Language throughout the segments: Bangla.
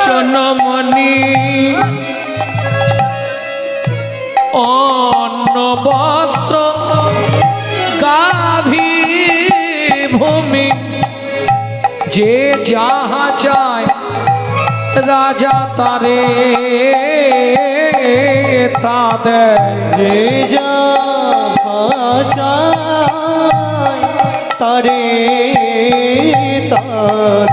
বচনমণি অন্ন বস্ত্র গাভী ভূমি যে যাহা চায় রাজা তারে তা দেয়। যে যাহা চায় তারে তা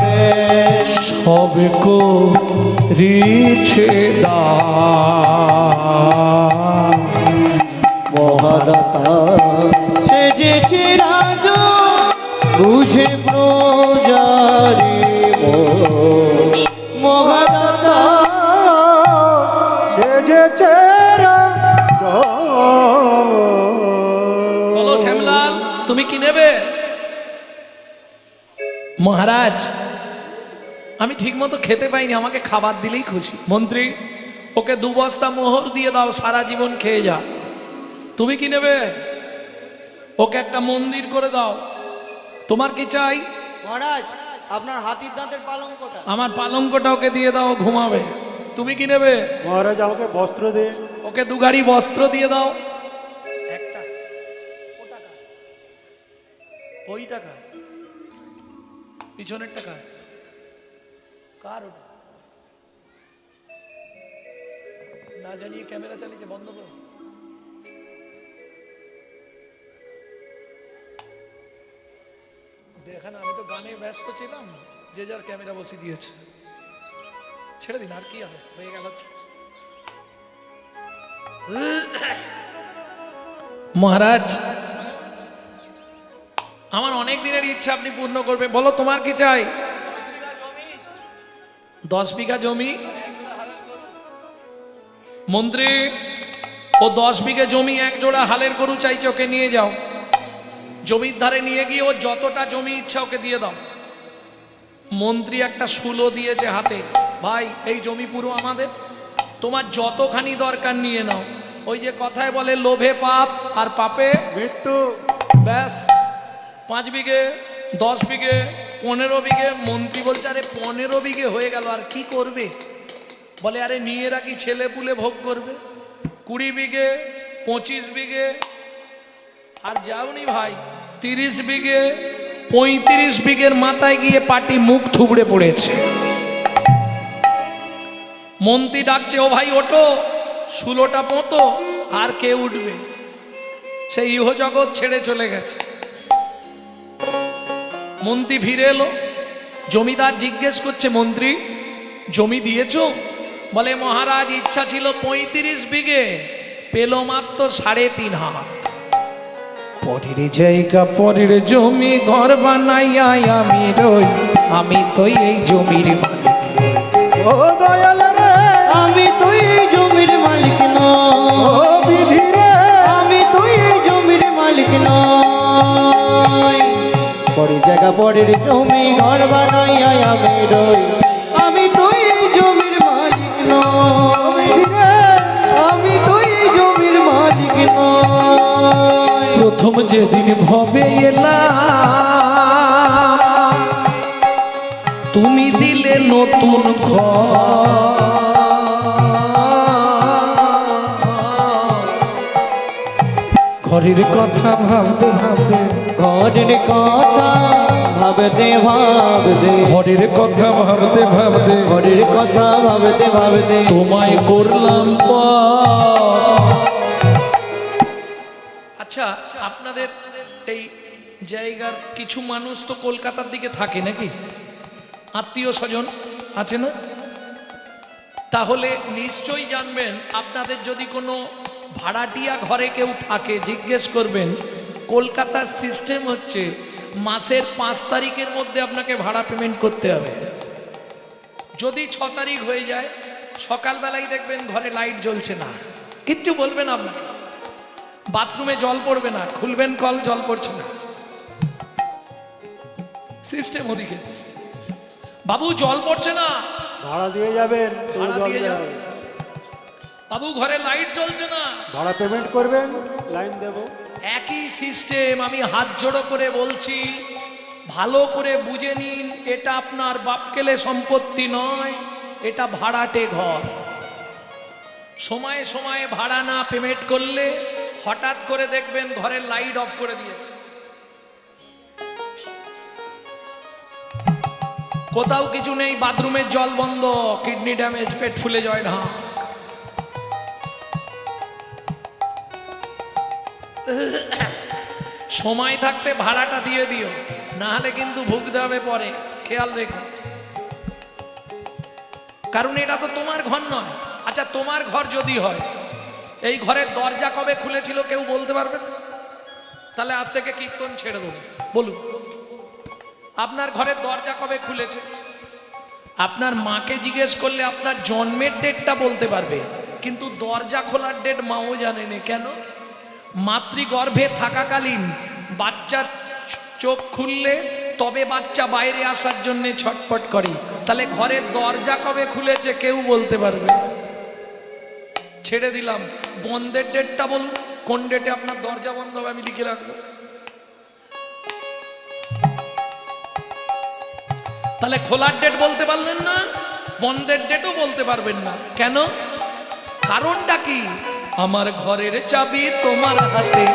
দেয়। সব করিছে দান মহাদাতা সেজেছে রাজা বুঝে প্রজারে মহাদাতা সেজেছে রাজা। বলো শ্যামলাল তুমি কি নেবে? মহারাজ আমি ঠিক মতো খেতে পাইনি, আমাকে খাবার দিলেই খুশি। মন্ত্রী ওকে 2 বস্তা মোহর দিয়ে দাও, সারা জীবন খেয়ে যা। তুমি কি নেবে? ওকে একটা মন্দির করে দাও। তোমার কি চাই? মহারাজ আপনার হাতির দাঁতের পালঙ্কটা। আমার পালঙ্কটা ওকে দিয়ে দাও, ঘুমাবে। তুমি কি নেবে? মহারাজ আমাকে বস্ত্র দে। ওকে 2 গাড়ি বস্ত্র দিয়ে দাও। একটা ওই টাকা পিছনের টাকা কার? ওটা না জানিয়ে ক্যামেরা চালিয়েছে, বন্ধ করো। দেখেন আমি তো গানে ব্যস্ত ছিলাম, যে যার ক্যামেরা বসিয়ে দিয়েছে। ছেড়ে দিন, আর কি হবে, হয়ে গেল। মহারাজ আমার অনেক দিনের ইচ্ছা আপনি পূর্ণ করবে। বলো তোমার কি চাই? 10 বিঘা জমি। মন্ত্রী ও 10 বিঘা জমি, 1 জোড়া হালের গরু চাইছে, ওকে নিয়ে যাও। জমির ধারে নিয়ে গিয়ে ও যতটা জমি ইচ্ছা ওকে দিয়ে দাও। মন্ত্রী একটা শুলো দিয়েছে হাতে, ভাই এই জমি পুরো আমাদের, তোমার যতখানি দরকার নিয়ে নাও। ওই যে কথায় বলে লোভে পাপ আর পাপে মৃত্যু। ব্যাস 5 বিঘে 10 বিঘে 15 বিঘে। মন্ত্রী বলছে আরে 15 বিঘে হয়ে গেল, আর কি করবে? বলে আরে নিয়ে রাখি, ছেলে পুলে ভোগ করবে। 20 বিঘে 25 বিঘে, আর যাওনি ভাই 30 বিঘে 35 বিঘের মাথায় গিয়ে পাটি মুখ থুবড়ে পড়েছে। মন্ত্রী ডাকছে, ও ভাই ওঠো, শুলোটা পোঁতো। আর কে উঠবে? সেই ইহজগৎ ছেড়ে চলে গেছে। মন্ত্রী ফিরে এলো, জমিদার জিজ্ঞেস করছে, মন্ত্রী জমি দিয়েছো? বলে মহারাজ ইচ্ছা ছিল 35 বিঘে, পেল মাত্র 3.5 হাত। পরের জায়গা পরের জমি ঘর বানাইয়া আমি রই, আমি তো এই জমির মালিক। ও দয়াল রে আমি তো এই জমির মালিক নই। বিধি রে আমি তো এই জমির মালিক নই। পরের জায়গা পরের জমি ঘর বানাইয়া আমি রই, আমি তো এই জমির মালিক নই। বিধি রে আমি তো এই জমির মালিক নই। প্রথম যেদিন ভবে এলাম তুমি দিলে নতুন ঘরের কথা ভাবতে ভাবতে, ঘরের কথা ভাবতে ভাবতে, ঘরের কথা ভাবতে ভাবতে, ঘরের কথা ভাবতে ভাবতে তোমায় করলাম আচ্ছা আপনাদের এই জায়গার কিছু মানুষ তো কলকাতার দিকে থাকে নাকি? আত্মীয় স্বজন আছে না? তাহলে নিশ্চয়ই জানবেন, আপনাদের যদি কোনো ভাড়াটিয়া ঘরে কেউ থাকে জিজ্ঞেস করবেন। কলকাতার সিস্টেম হচ্ছে মাসের 5 তারিখের মধ্যে আপনাকে ভাড়া পেমেন্ট করতে হবে। যদি 6 তারিখ হয়ে যায়, সকালবেলায় দেখবেন ঘরে লাইট জ্বলছে না, কিচ্ছু বলবেন আপনাকে, বাথরুমে জল পড়বে না, খুলবেন কল জল পড়ছে না, সিস্টেম ওদিকে। বাবু জল পড়ছে না, ভাড়া দিয়ে যাবেন, ভাড়া দিয়ে যাবেন। বাবু ঘরে লাইট জ্বলছে না, ভাড়া পেমেন্ট করবেন, লাইন দেব। একই সিস্টেম। আমি হাত জোড়ো করে বলছি, ভালো করে বুঝে নিন, এটা আপনার বাপকেলে সম্পত্তি নয়, এটা ভাড়াটে ঘর। সময়ে সময়ে ভাড়া না পেমেন্ট করলে হঠাৎ করে দেখবেন ঘরের লাইট অফ করে দিয়েছে। কোথাও কিছু নেই, বাথরুমের জল বন্ধ, কিডনি ড্যামেজ, পেট ফুলে যায় না। সময় থাকতে ভাড়াটা দিয়ে দিও, না হলে কিন্তু ভুগতে হবে পরে, খেয়াল রেখো। কারণ এটা তো তোমার ঘর নয়। আচ্ছা, তোমার ঘর যদি হয়, এই ঘরের দরজা কবে খুলেছিল কেউ বলতে পারবেন? তাহলে আজ থেকে কীর্তন ছেড়ে দেবো, বলুন আপনার ঘরের দরজা কবে খুলেছে? আপনার মাকে জিজ্ঞেস করলে আপনার জন্মের ডেটটা বলতে পারবে, কিন্তু দরজা খোলার ডেট মাও জানে না। কেন? মাতৃগর্ভে থাকাকালীন বাচ্চার চোখ খুললে তবে বাচ্চা বাইরে আসার জন্য ছটফট করে। তাহলে ঘরের দরজা কবে খুলেছে কেউ বলতে পারবে? ছেড়ে দিলাম, বন্ধের ডেটটা বলুন, কোন ডেটে আপনার দরজা বন্ধ হবে, আমি লিখে রাখবো। তাহলে খোলার ডেট বলতে পারলেন না, বন্ধের ডেটও বলতে পারবেন না। কেন? কারণটা কি? আমার ঘরের চাবি তোমার হাতে,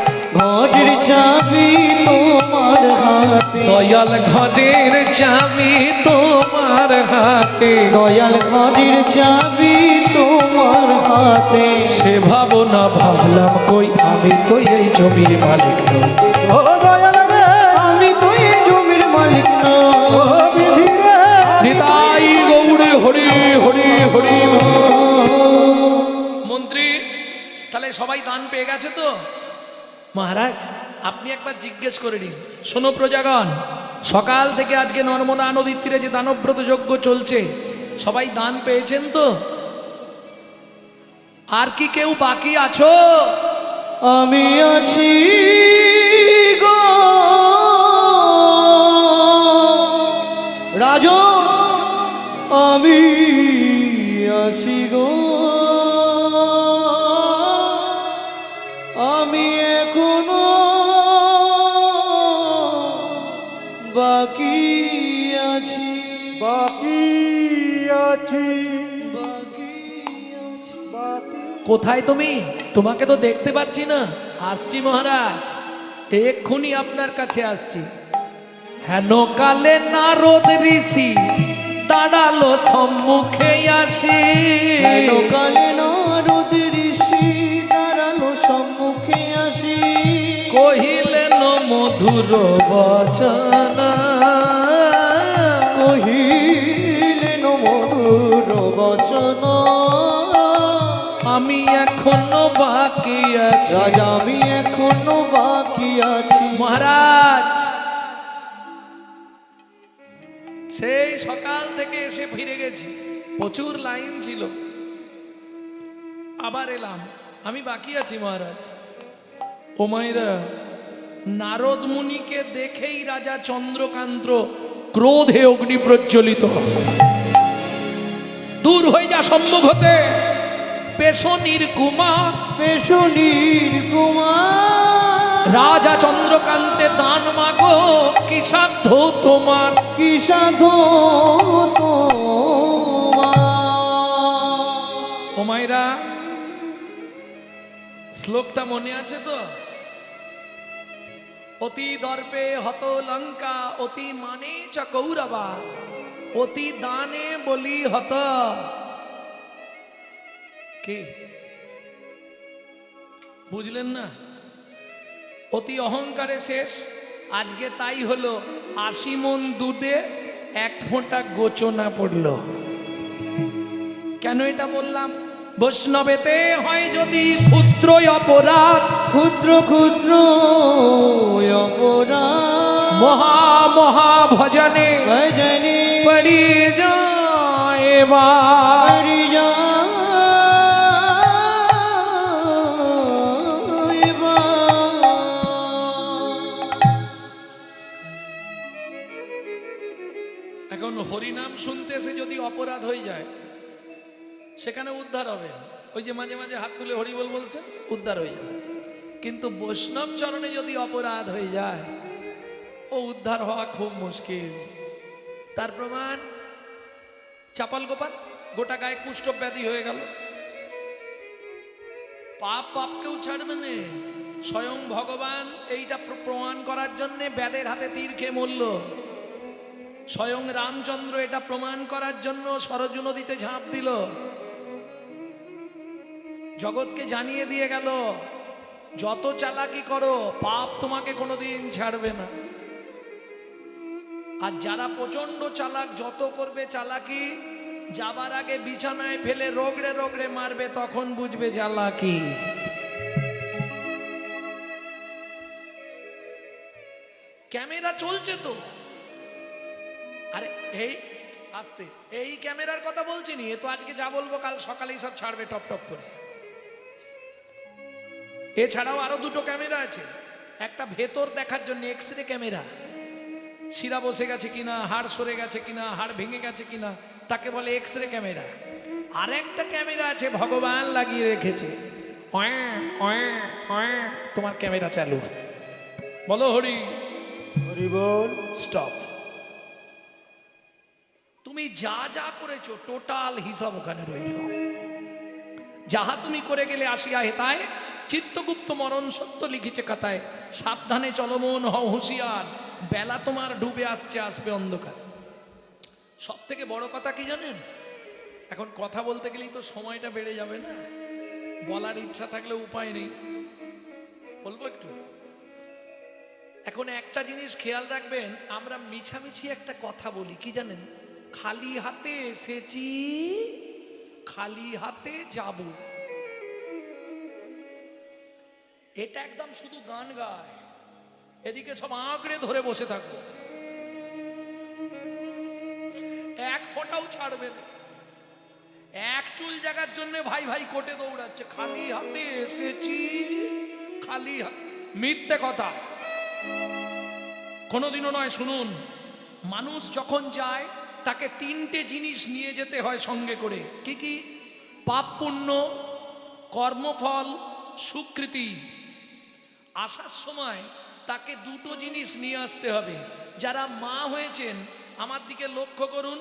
ঘরের চাবি তোমার হাতে, দয়াল ঘরের চাবি তোমার হাতে, দয়াল ঘরের চাবি তোমার হাতে। সে ভাবনা ভাবলাম কই, আমি তো এই জমির মালিক নই। ও দয়াল রে, আমি তো এই জমির মালিক নই। ও বিধি রে, নিতাই গৌড়ে হরি হরি হরি। মন্ত্রী, তাহলে সবাই দান পেয়ে গেছে তো? মহারাজ, আপনি একবার জিজ্ঞেস করে নিন। শোনো প্রজাগণ, সকাল থেকে আজকে নর্মদা নদীর তীরে যে দানব্রত যজ্ঞ চলছে, সবাই দান পেয়েছেন তো? আর কি কেউ বাকি আছো? আমি আছি গো রাজন, আমি আছি গো, আমি এখনো বাকি আছি, বাকি আছি, বাকি আছি, বাকি। কোথায় তুমি? তোমাকে তো দেখতে পাচ্ছি না। আসছি মহারাজ, এক্ষুনি আপনার কাছে আসছি। হেন কালে নারদ ঋষি দাঁড়ালো সম্মুখে আসি, হেন কালে নারদ ঋষি দাঁড়ালো সম্মুখে আসি, কহিলেন মধুর বচন, কহিলেন মধুর বচন। আমি এখনো বাকি আছি। রাজা, আমি এখনো বাকি আছি। মহারাজ, সেই সকাল থেকে এসে ফিরে গেছি, প্রচুর লাইন ছিল, আবার এলাম, আমি বাকি আছি মহারাজ। ও মায়েরা, নারদ মুনিকে দেখেই রাজা চন্দ্রকান্ত ক্রোধে অগ্নি প্রজ্বলিত। দূর হয়ে যা সম্মুখ হতে, পেশনির কুমার, পেশনির কুমার। রাজা চন্দ্রকান্তে দান মাগো, কি সাধ্য তোমার, কি সাধু তোমার। ও মায়েরা, শ্লোকটা মনে আছে তো? অতি দর্পে হত লঙ্কা, অতি মানে চ কৌরবা, অতি দানে বলি হত। কি বুঝলেন না? অতি অহংকারে শেষ। আজকে তাই হলো, ৮০ মণ দুধে ১ ফোঁটা গোচনা পড়ল। কেন এটা বললাম? বৈষ্ণবেতে হয় যদি ক্ষুদ্র অপরাধ, ক্ষুদ্র ক্ষুদ্র অপরাধ, মহা মহা ভজনে ভজনে পড়ি যায় এবার। পড়ি যায় এখন হরিনাম শুনতে এসে যদি অপরাধ হয়ে যায়, সেখানে উদ্ধার হবে। ওই যে মাঝে মাঝে হাত তুলে হরি বল বলছে, উদ্ধার হয়ে যাবে। কিন্তু বৈষ্ণব চরণে যদি অপরাধ হয়ে যায়, ও উদ্ধার হওয়া খুব মুশকিল। তার প্রমাণ চাপল গোপাল গোটা গায়ে কুষ্ঠ ব্যাধি হয়ে গেল। পাপ পাপকেও ছাড়বে না। স্বয়ং ভগবান এইটা প্রমাণ করার জন্য ব্যাধের হাতে তীর খেয়ে মরল। স্বয়ং রামচন্দ্র এটা প্রমাণ করার জন্য সরজু নদীতে ঝাঁপ দিল। জগৎকে জানিয়ে দিয়ে গেল, যত চালাকি করো পাপ তোমাকে কোনোদিন ছাড়বে না। আর যারা প্রচন্ড চালাক, যত করবে চালাকি, যাবার আগে বিছানায় ফেলে রগড়ে রগড়ে মারবে, তখন বুঝবে চালাকি। ক্যামেরা চলছে তো। আরে এই আস্তে, এই ক্যামেরার কথা বলছি নি, এ তো আজকে যা বলবো কাল সকালেই সব ছাড়বে টপ টপ করে। এছাড়াও আরো দুটো ক্যামেরা আছে। একটা ভেতর দেখার জন্য এক্সরে ক্যামেরা, শিরা বসে গেছে কিনা, হাড় সরে গেছে কিনা, হাড় ভেঙে গেছে কিনা, তাকে বলে এক্সরে ক্যামেরা। আর একটা ক্যামেরা আছে ভগবান লাগিয়ে রেখেছে, তোমার ক্যামেরা চালু, বলো হরি হরি বল। স্টপ। তুমি যা যা করেছো টোটাল হিসাব ওখানে রইল। যাহা তুমি করে গেলে আসিয়া হেতায়, চিত্তগুপ্ত মরণ সত্য লিখিছে কথায়। সাবধানে চলমন হও হুঁশিয়ার, বেলা তোমার ডুবে আসছে, আসবে অন্ধকার। সব থেকে বড় কথা কি জানেন? এখন কথা বলতে গেলেই তো সময়টা বেড়ে যাবে না, বলার ইচ্ছা থাকলে উপায় নেই, বলবো একটু। এখন একটা জিনিস খেয়াল রাখবেন, আমরা মিছামিছি একটা কথা বলি, কি জানেন? খালি হাতে এসেছি, খালি হাতে যাব। এটা একদম শুধু গান গায়, এদিকে সব আঁকড়ে ধরে বসে থাকবো, এক ফোঁটাও ছাড়বে না। এক চুল জাগার জন্য ভাই ভাই কোটে দৌড়াচ্ছে, খালি হাতে এসেছি, খালি হাতে। মিথ্যে কথা, কোনোদিনও নয়। শুনুন, মানুষ যখন যায় তাকে তিনটে জিনিস নিয়ে যেতে হয় সঙ্গে করে। কি কি? পাপ পুণ্য, কর্মফল, স্বীকৃতি। আসার সময় তাকে দুটো জিনিস নিয়ে আসতে হবে। যারা মা হয়েছেন আমার দিকে লক্ষ্য করুন,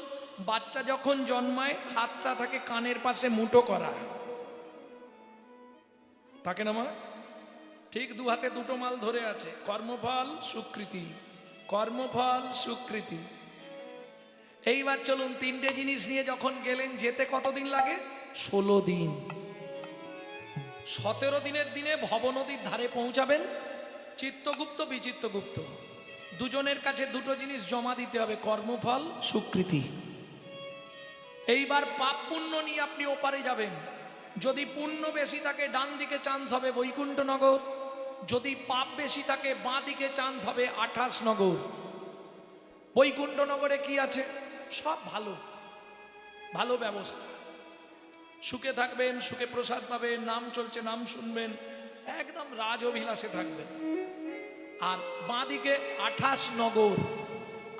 বাচ্চা যখন জন্মায় হাতটা থাকে কানের পাশে মুঠো করা, থাকে না মা? ঠিক দু হাতে দুটো মাল ধরে আছে, কর্মফল স্বীকৃতি, কর্মফল স্বীকৃতি। এইবার চলুন, তিনটে জিনিস নিয়ে যখন গেলেন, যেতে কতদিন লাগে? 16 দিন। 17 দিনের দিনে ভবনদীর ধারে পৌঁছাবেন। চিত্তগুপ্ত বিচিত্তগুপ্ত দুজনের কাছে দুটো জিনিস জমা দিতে হবে, কর্মফল স্বীকৃতি। এইবার পাপ পুণ্য নিয়ে আপনি ওপারে যাবেন। যদি পুণ্য বেশি থাকে ডান দিকে চান্স হবে বৈকুণ্ঠনগর, যদি পাপ বেশি থাকে বাঁ দিকে চান্স হবে 28 নগর। বৈকুণ্ঠনগরে কি আছে? সব ভালো ভালো ব্যবস্থা, সুখে থাকবেন, সুখে প্রসাদ পাবেন, নাম চলছে নাম শুনবেন, একদম রাজ অভিলাষে থাকবেন। আর বাঁ দিকে 28 নগর,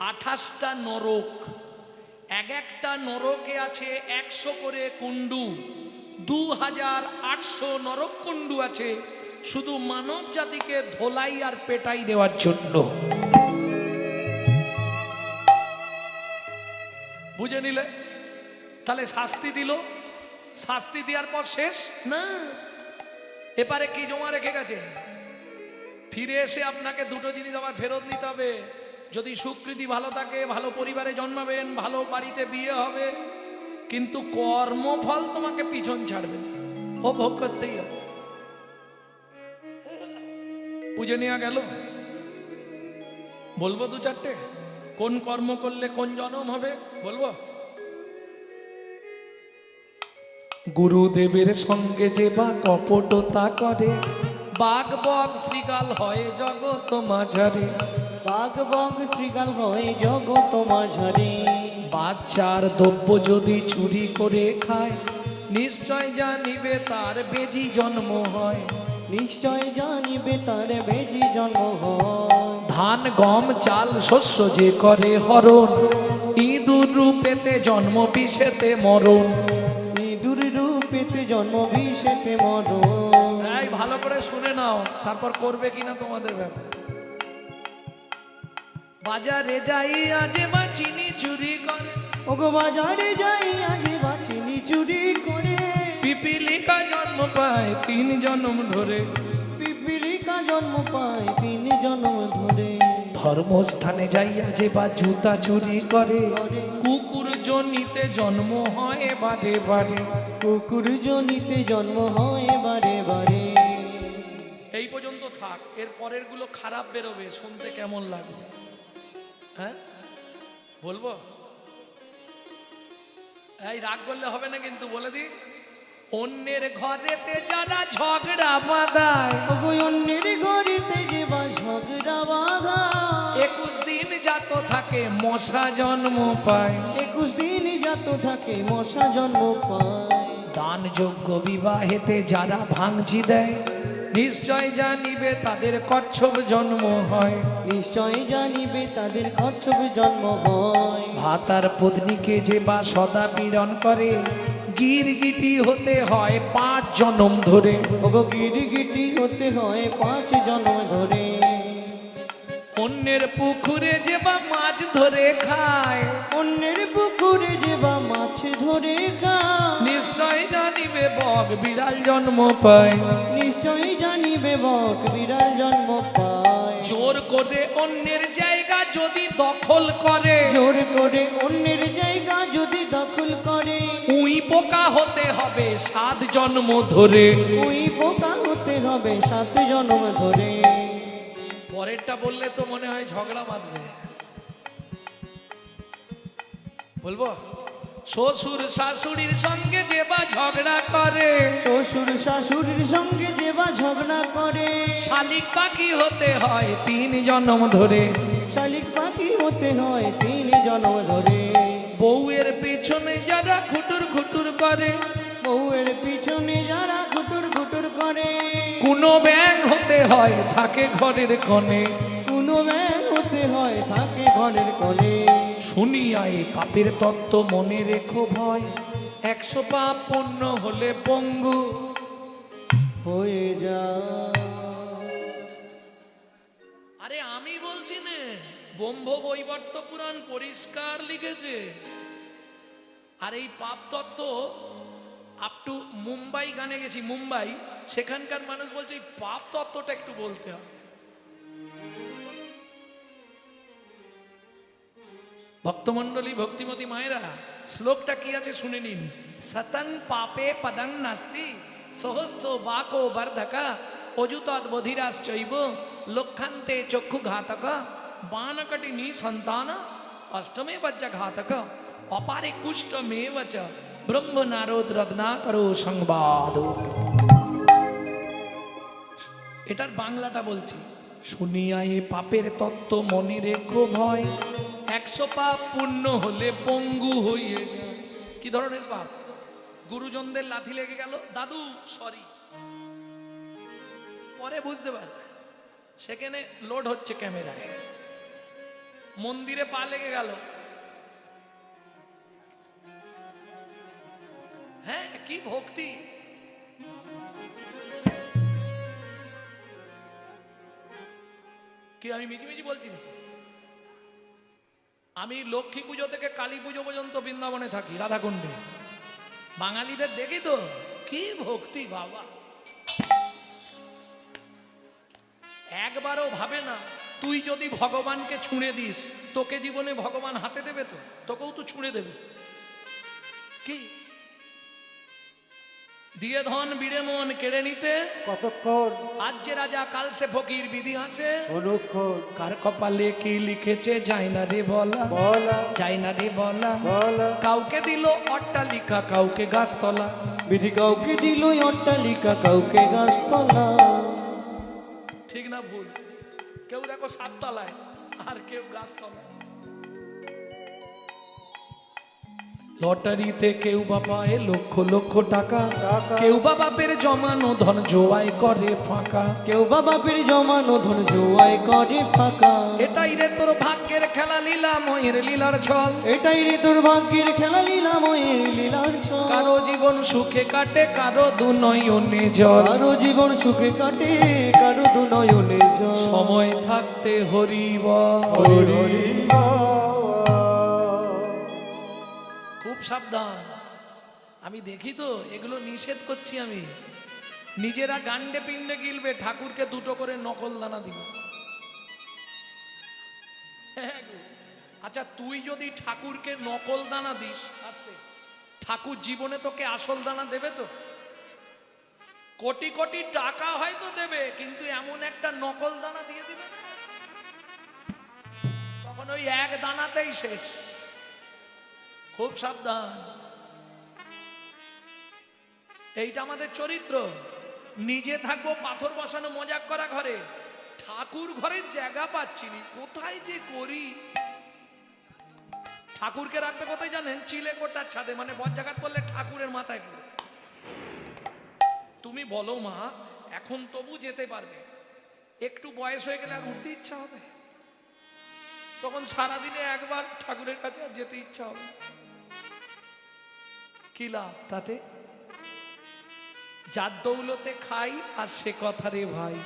28টা নরক। এক একটা নরকে আছে 100 করে কুণ্ডু, 2800 নরক কুণ্ডু আছে শুধু মানব জাতিকে ধোলাই আর পেটাই দেওয়ার জন্য। বুঝে নিলে? তাহলে শাস্তি দিল, শাস্তি দেওয়ার পর শেষ না, এবারে কি জমা রেখে গেছেন? ফিরে এসে আপনাকে দুটো জিনিস আবার ফেরত নিতে হবে। যদি স্বীকৃতি ভালো থাকে, ভালো পরিবারে জন্মাবেন, ভালো বাড়িতে বিয়ে হবে, কিন্তু কর্মফল তোমাকে পিছন ছাড়বে না, ও ভোগ করতেই হবে। বুঝে নেওয়া গেল? বলবো দু চারটে, কোন কর্ম করলে কোন জন্ম হবে বলবো। গুরুদেবের সঙ্গে যে বা কপটতা করে, বাঘ বক শ্রীগাল হয় জগৎ মাঝারে। বাঘ বক শ্রীগাল হয় জগৎ মাঝারে। বাচ্চার দ্রব্য যদি চুরি করে খায়, নিশ্চয় জানিবে তার বেজি জন্ম হয়। নিশ্চয় জানিবে তার বেজি জন্ম হয়। ধান গম চাল শস্য যে করে হরণ, ইঁদুর রূপেতে জন্ম বিষেতে মরণ। ইঁদুর রূপেতে জন্ম বিষেতে মরণ। এই ভালো করে শুনে নাও, তারপর করবে কিনা তোমাদের ব্যাপার। বাজারে যাই আজে বা চিনি চুরি করে, ওগো বাজারে যাই আজে বা চিনি জন্ম ধরে। পিপিলিকা জন্ম পায় 3 জন্ম ধরে। ধর্মস্থানে যাইয়া যে বা জুতা চুরি করে, কুকুর জনিতে জন্ম হয় বারে বারে। কুকুর জনিতে জন্ম হয় বারে বারে। এই পর্যন্ত থাক, এর পরের গুলো খারাপ বেরোবে, শুনতে কেমন লাগবে? হ্যাঁ বলবো? এই রাগ করলে হবে না কিন্তু, বলে দি। অন্যের ঘরেতে যারা ঝগড়া বাঁধায়, ওগো অন্যের ঘরেতে যে বা ঝগড়া বাঁধা, 21 দিন জাত থাকে মশা জন্ম পায়। 21 দিন জাত থাকে মশা জন্ম পায়। দান যোগ্য বিবাহেতে যারা ভাঙচি দেয়, নিশ্চয় জানিবে তাদের কচ্ছপ জন্ম হয়। নিশ্চয় জানিবে তাদের কচ্ছপ জন্ম হয়। ভাতার পত্নীকে যে বা সদা পীড়ন করে, গিরগিটি হতে হয় 5 জন্ম ধরে। ওগো গিরগিটি হতে হয় 5 জন্ম ধরে। অন্যের পুকুরে যে বা মাছ ধরে খায়, অন্যের পুকুরে যে বা মাছ ধরে খায়, নিশ্চয় জানিবে বক বিড়াল জন্ম পায়। নিশ্চয় জানিবে বক বিড়াল জন্ম পায়। জোর করে অন্যের জায়গা যদি দখল করে, জোর করে অন্যের জায়গা যদি দখল করে, উই পোকা হতে হবে 7 জন্ম ধরে। ওই পোকা হতে হবে 7 জন্ম ধরে। পরেরটা বললে তো মনে হয় ঝগড়া বাঁধবে, বলবো? শ্বশুর শাশুড়ির সঙ্গে যে বা ঝগড়া করে, শ্বশুর শাশুড়ির সঙ্গে যে বা ঝগড়া করে, শালিক পাখি হতে হয় 3 জন্ম ধরে। শালিক পাখি হতে হয় 3 জন্ম ধরে। বউয়ের পিছনে যারা খুটুর খুটুর করে, বউয়ের পিছনে যারা খুটুর খুটুর করে, কোনো ব্যাং হতে হয় থাকে ঘরের কোণে। কোনো ব্যাং হতে হয় থাকে ঘরের কোণে। শুনিয়া এই পাপের তত্ত্ব মনে রেখো ভয়, 100 পাপ পূর্ণ হলে পঙ্গু হয়ে যা। আরে আমি বলছি না, ব্রহ্ম বৈবর্ত পুরাণ পরিষ্কার লিখেছে। আর এই পাপ তত্ত্ব আপ টু মুম্বাই গানে গেছি, মুম্বাই, সেখানকার মানুষ বলছে এই পাপ তত্ত্বটা একটু বলতে হবে। ভক্তমণ্ডলী, ভক্তিমতী মায়েরা, শ্লোকটা কি আছে শুনে নিন। সতং পাপে পদং নাস্তি, সহস্র বাকো বর্ধকা, অযুতৎ বধিরাশ্চৈব, লক্ষান্তে চক্ষু ঘাতক, বানকটিনী সন্তান, অষ্টমে বজ্জ ঘাতক, অপারে কুষ্ঠমেব চ, ব্রহ্ম নারদ রত্নাকরো সংবাদ। এটার বাংলাটা বলছি। শুনিয়া এ পাপের তত্ত্ব মনে রেখো ভয়, 100 পাপ পূর্ণ হলে পঙ্গু হয়ে যায়। কি ধরনের পাপ? গুরুজনদের লাথি লেগে গেল, দাদু সরি, পরে বুঝতে পারবে। সেখানে লোড হচ্ছে ক্যামেরায়। মন্দিরে পা লেগে গেল, হ্যাঁ কি ভক্তি। কি আমি মিছিমিছি বলছি না? আমি লক্ষ্মী পুজো থেকে কালী পুজো পর্যন্ত বৃন্দাবনে থাকি, রাধাকুণ্ডে। বাঙালিদের দেখি তো কি ভক্তি বাবা। একবারও ভাবে না তুই যদি ভগবানকে ছুঁড়ে দিস, তোকে জীবনে ভগবান হাতে দেবে? তো তোকেও তো ছুঁড়ে দেবে। কি দিয়ে ধন বিড়ে মন কেড়ে নিতে কতক্ষণ আজ যে রাজা কাল সে ফকির বিধি আছে। অনুক্ষণ কার কপালে কি লিখেছে যায় না রে বলা, বলা যায় না রে বলা। বলা। কাউকে দিল অট্টালিকা, কাউকে গাছতলা। বিধি কাউকে দিল অট্টালিকা, কাউকে গাছতলা। ঠিক না ভুল? কেউ দেখো 7 তলায় আর কেউ গাছতলায়। লটারিতে কেউ বা পায় লক্ষ লক্ষ টাকা, কেউ বা বাপের জমানো ধন জোয়াই করে ফাঁকা। কেউ বা বাপের জমানো ধন জোয়াই করে ফাঁকা। এটাই রে তোর ভাগ্যের খেলা, লীলা ময়ের লীলার ছল। এটাই রে তোর ভাগ্যের খেলা, লীলাময়ের লীলার ছল। কারো জীবন সুখে কাটে, কারো দুনয়নে জল। কারো জীবন সুখে কাটে, কারো দুনয়নে জল। সময় থাকতে হরি বল। হরি খুব সাবধান। আমি দেখি তো এগুলো নিষেধ করছি আমি। নিজেরা গান্ডে পিণ্ডে গিলবে, ঠাকুরকে দুটো করে নকল দানা দিবে। হ্যাঁ গো। আচ্ছা তুই যদি ঠাকুরকে নকল দানা দিস, আস্তে, ঠাকুর জীবনে তোকে আসল দানা দেবে তো? কোটি কোটি টাকা হয়তো দেবে, কিন্তু এমন একটা নকল দানা দিয়ে দিবে, তখন ওই এক দানাতেই শেষ। খুব সাবধান। এইটা আমাদের চরিত্র। নিজে থাকবো পাথর বসানো মজাক করা ঘরে, ঠাকুর ঘরের জায়গা পাচ্ছি না, কোথায় যে করি। ঠাকুরকে রাখবে কোথায় জানেন? চিলে কোটার ছাদে, মানে বজ্জাঘাত করলে ঠাকুরের মাথায় করে। তুমি বলো মা, এখন তবু যেতে পারবে, একটু বয়স হয়ে গেলে আর উঠতে ইচ্ছা হবে? তখন সারাদিনে একবার ঠাকুরের কাছে আর যেতে ইচ্ছা হবে, কি লাভ তাতে? যার দৌলতে খাই আর সে কথা রে ভাই।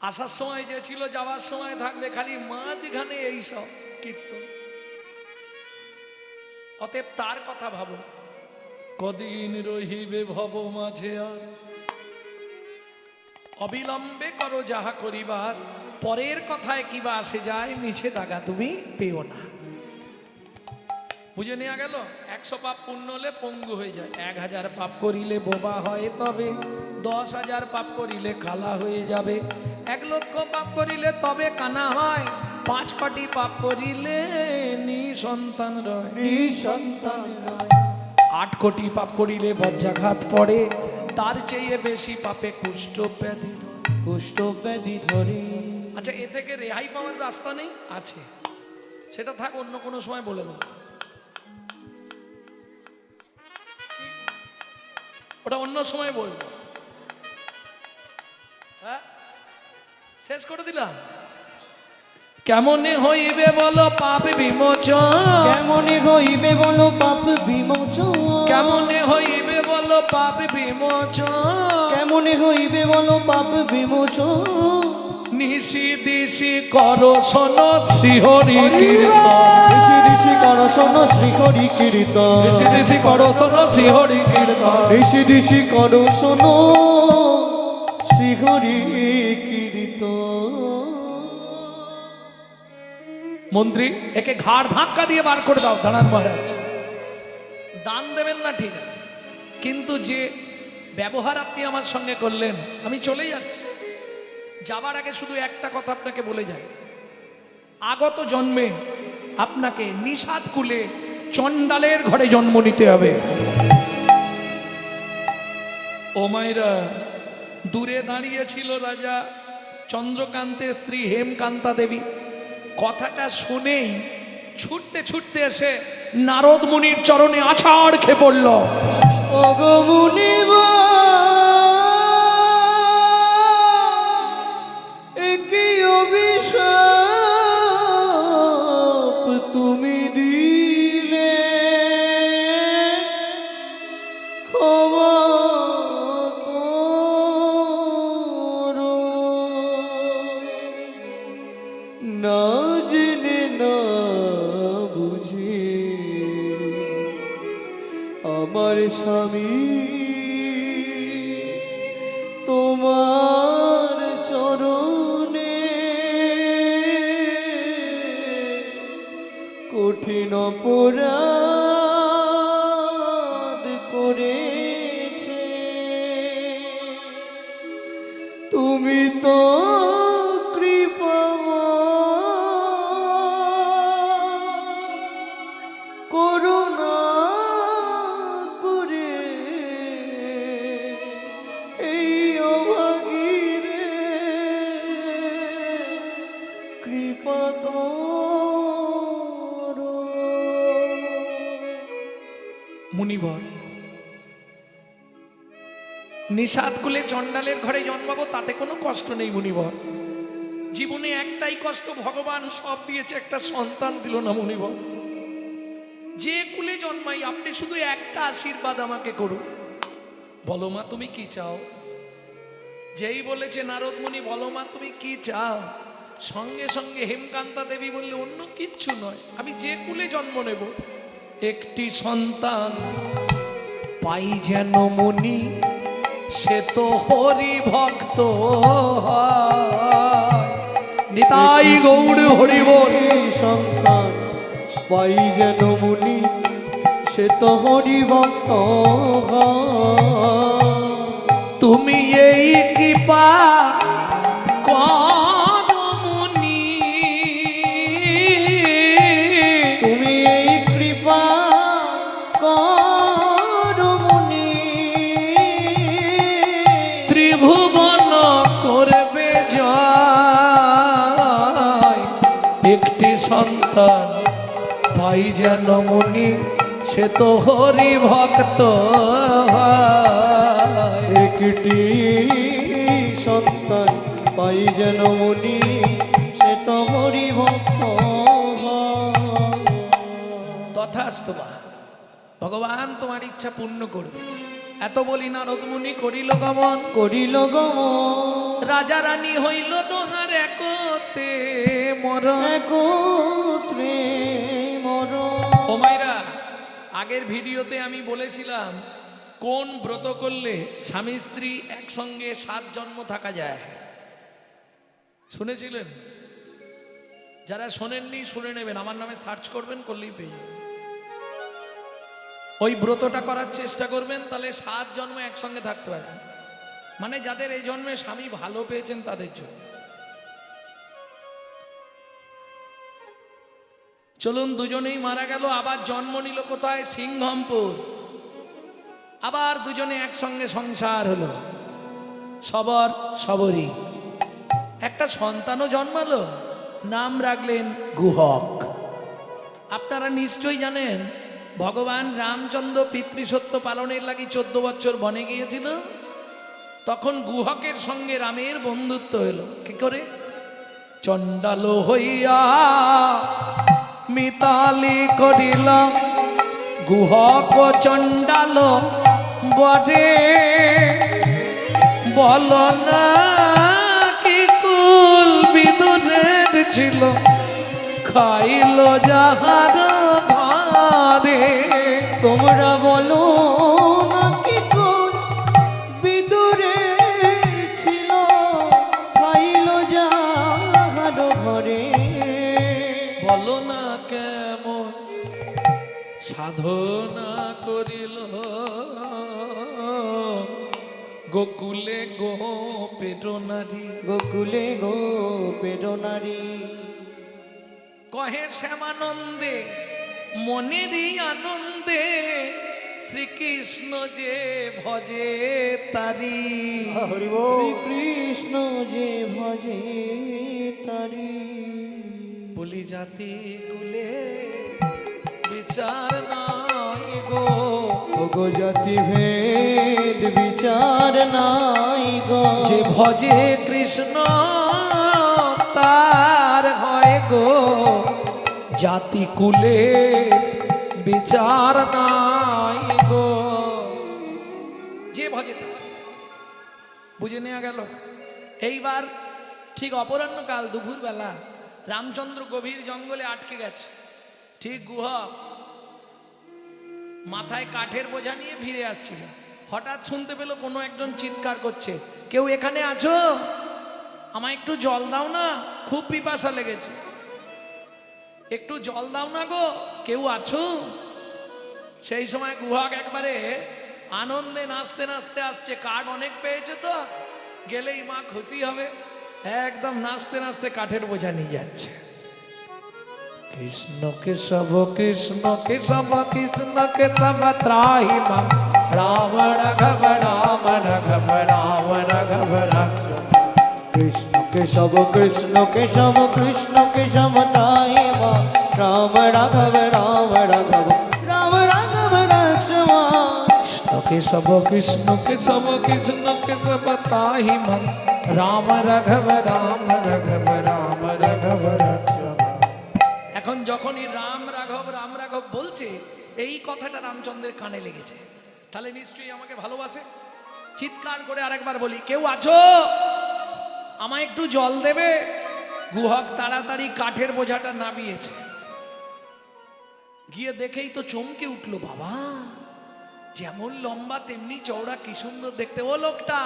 আসার সময় যে ছিল, যাওয়ার সময় থাকবে, খালি মাঝখানে এইসব কীর্তন। অতএব তার কথা ভাবো, কদিন রহিবে ভব মাঝে আর, অবিলম্বে করো যাহা করিবার, পরের কথায় কিবা আসে যায়, মিছে দাগা তুমি পেও না। বুঝে নেওয়া গেল? 100 পাপ পূর্ণ হলে পঙ্গু হয়ে যায়, 1000 পাপ করিলে বোবা হয় তবে, 10,000 পাপ করিলে কালা হয়ে যাবে, 1 লক্ষ পাপ করিলে তবে কানা হয়, 5 কোটি পাপ করিলে নিঃসন্তান রয়। নিঃসন্তান রয়। 8 কোটি পাপ করিলে বজ্রাঘাত পড়ে, তার চেয়ে বেশি পাপে কুষ্ঠ ব্যাধি ধরে। কুষ্ঠ ব্যাধি ধরে। আচ্ছা, এ থেকে রেহাই পাওয়ার রাস্তা নেই? আছে, সেটা থাক, অন্য কোনো সময় বলে দেবো, ওটা অন্য সময় বলবো। হ্যাঁ, শেষ করে দিলাম। কেমনে হইবে বলো পাপ বিমোচন? কেমনে হইবে বলো পাপ বিমোচন? কেমনে হইবে বলো পাপ বিমোচন? কেমনে হইবে বলো পাপ বিমোচন? নিশি দিশি করো শোনো শ্রীহরি কীর্তন, ঋষি ঋষি করো শোনো শ্রীহরি কীর্তন, নিশি দিশি করো শোনো শ্রীহরি কীর্তন, ঋষি ঋষি করো শোনো শ্রীহরি কীর্তন। মন্ত্রী, একে ঘাড় ধাক্কা দিয়ে বার করে দাও। দাঁড়ান মহারাজ, দান দেবেন না ঠিক আছে, কিন্তু যে ব্যবহার আপনি আমার সঙ্গে করলেন, আমি চলে যাচ্ছি। যাবার আগে শুধু একটা কথা আপনাকে বলে যাই, আগত জন্মে আপনাকে নিষাদ কুলে চণ্ডালের ঘরে জন্ম নিতে হবে। ও মায়েরা, দূরে দাঁড়িয়েছিল রাজা চন্দ্রকান্তের স্ত্রী হেমকান্তা দেবী। কথাটা শুনেই ছুটতে ছুটতে এসে নারদ মুনির চরণে আছাড় খেয়ে পড়ল। ওগো মুনিবা, কি অভিশাপ তুমি দিলে, ক্ষমা করো। না জেনে না বুঝে আমার স্বামী তোমার চরণে কঠিন অপরাধ করেছে। তুমি তো করুণা করে এই অভাগীরে কৃপা করো। মুনিবর, নিষাদ কুলে চণ্ডালের ঘরে জন্মাবো তাতে কোনো কষ্ট নেই মুনিবর। জীবনে একটাই কষ্ট, ভগবান সব দিয়েছে, একটা সন্তান দিল না মুনিবর। যে কুলে জন্মাই আপনি শুধু একটা আশীর্বাদ আমাকে করুন। বলো মা তুমি কি চাও? যেই বলেছে নারদ মুনি বলো মা তুমি কি চাও, সঙ্গে সঙ্গে হেমকান্তা দেবী বললে অন্য কিচ্ছু নয়, আমি যে কুলে জন্ম নেব একটি সন্তান পাই যেন মুনি সে তো হরি ভক্ত হয়। নিতাই গৌর হরি বল। সন্তান পাই যেন মুনি সে তো হরি ভক্ত হয়। তুমি এই কৃপা করো মুনি, তুমি এই কৃপা করো মুনি, ত্রিভুবন করবে জয়। একটি সন্তান পাই যেন মুনি সে তো হরি ভক্ত হয়। একটি সন্তান পাই যেন মুনি সে তো হরি ভক্ত হয়। তথাস্তু বা। ভগবান তোমার ইচ্ছা পূর্ণ করবে। এত বলি নারদ মুনি করিল গমন, করিল গমন রাজা রানী হইল দোহার একতে মরণ। একত্রে মরণ। ও মাইরা, আগের ভিডিওতে আমি বলেছিলাম কোন ব্রত করলে স্বামী স্ত্রী একসঙ্গে 7 জন্ম থাকা যায়। শুনেছিলেন? যারা শোনেননি শুনে নেবেন, আমার নামে সার্চ করবেন, করলেই পেয়ে যাবেন। ওই ব্রতটা করার চেষ্টা করবেন, তাহলে 7 জন্ম একসঙ্গে থাকতে পারবেন। মানে যাদের এই জন্মে স্বামী ভালো পেয়েছেন তাদের জন্য। চলুন, দুজনেই মারা গেল, আবার জন্ম নিল কোথায়? সিংহমপুর। আবার দুজনে একসঙ্গে সংসার হলো, সবর সবরী। একটা সন্তানও জন্মালো, নাম রাখলেন গুহক। আপনারা নিশ্চয়ই জানেন ভগবান রামচন্দ্র পিতৃসত্য পালনের লাগি 14 বছর বনে গিয়েছিল। তখন গুহকের সঙ্গে রামের বন্ধুত্ব হলো। কি করে? চণ্ডাল হইয়া মিতালি করিল গুহক চণ্ডাল বরে, বল না কি কুল বিদুরের ছিল খাইল যাহার ঘরে। তোমরা বলো না কি কোন বিদুরের ছিল খাইল যাহার ঘরে। বলো না কেমন সাধনা করিল গোকুলে গোপের নারী। গোকুলে গোপের নারী। কহে শ্যামানন্দে মনেরই আনন্দে শ্রীকৃষ্ণ যে ভজে তারি। শ্রীকৃষ্ণ যে ভজে তারি। বলি জাতি কুলে বিচার নাই গো, ওগো জাতি ভেদ বিচার নাই গো। যে ভজে কৃষ্ণ তার হয় গো, জাতি কুলে বিচার নাই গো। যে ভজে তার। বুঝে নেওয়া গেল? এইবার ঠিক অপরাহ্নকাল, দুপুরবেলা, রামচন্দ্র গভীর জঙ্গলে আটকে গেছে। ঠিক গুহক মাথায় কাঠের বোঝা নিয়ে ফিরে আসছিল। হঠাৎ শুনতে পেল কোনো একজন চিৎকার করছে, কেউ এখানে আছো? আমায় একটু জল দাও না, খুব পিপাসা লেগেছে। একটু জল দাও না গো, কেউ আছো? সেই সময় গুহক একবারে আনন্দে নাচতে নাচতে আসছে। কাঠ অনেক পেয়েছে তো, গেলেই মা খুশি হবে। একদম নাচতে নাচতে কাঠের বোঝা নিয়ে যাচ্ছে। কৃষ্ণ কেশব কৃষ্ণ কেশব কৃষ্ণ কেশব ত্রাহি মাম, রাম রাঘব রাম রাঘব রাম রাঘব রাক্ষ। কৃষ্ণ কেশব কৃষ্ণ কেশব কৃষ্ণ কেশব তাই মা, রাম রাঘব রাম রাঘব রাম রাঘব রাক্ষমা। কৃষ্ণ কেশব কৃষ্ণ কেশব কৃষ্ণ কেশব ত্রাহি মাম, রাম রাঘব রাম রাঘব রাম রাঘব রাক্ষ। এখন যখনই রাম রাঘব বলছে, এই কথাটা রামচন্দ্রের কানে লেগেছে। তাহলে নিশ্চয়ই আমাকে ভালোবাসে। চিৎকার করে আরেকবার বলি, কেউ আছো? আমায় একটু জল দেবে? গুহক তাড়াতাড়ি কাঠের বোঝাটা নামিয়েছে। গিয়ে দেখেই তো চমকে উঠলো, বাবা যেমন লম্বা তেমনি চওড়া, কি সুন্দর দেখতে। ও লোকটা,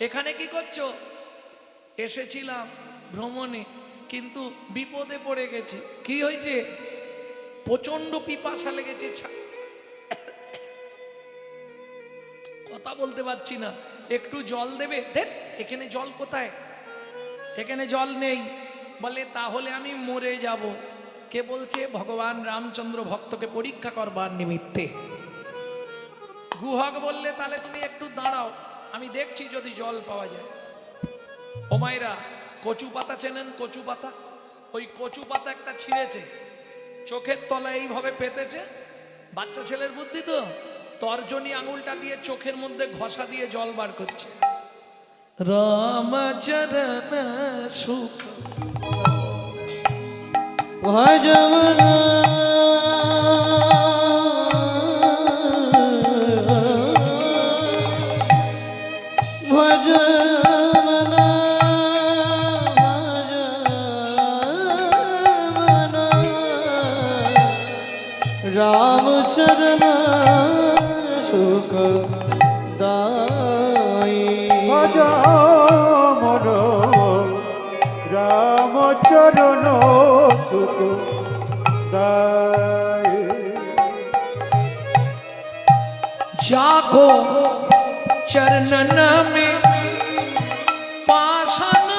এখানে কি করছো? এসেছিলাম ভ্রমণে, কিন্তু বিপদে পড়ে গেছি। কি হয়েছে? প্রচন্ড পিপাসা লেগেছে, কথা বলতে পারছি না, একটু জল দেবে? দেখ, এখানে জল কোথায়? এখানে জল নেই। বলে তাহলে আমি মরে যাব। কে বলছে? ভগবান রামচন্দ্র ভক্তকে পরীক্ষা করবার নিমিত্তে। গুহক বললে তাহলে তুমি একটু দাঁড়াও, আমি দেখছি যদি জল পাওয়া যায়। ও মায়েরা, কচু পাতা চেনেন? কচু পাতা, ওই কচু পাতা একটা ছিঁড়েছে, চোখের তলায় এইভাবে পেতেছে। বাচ্চা ছেলের বুদ্ধি তো, তর্জনী আঙুলটা দিয়ে চোখের মধ্যে ঘষা দিয়ে জল বার করছে। রামচরণ সুখ ভজমন ভজমন ভজমন রামচরণ সুখ দায়ী। ভজমন রামচরণ সুখ দায়। जाको चरणन में पाषाण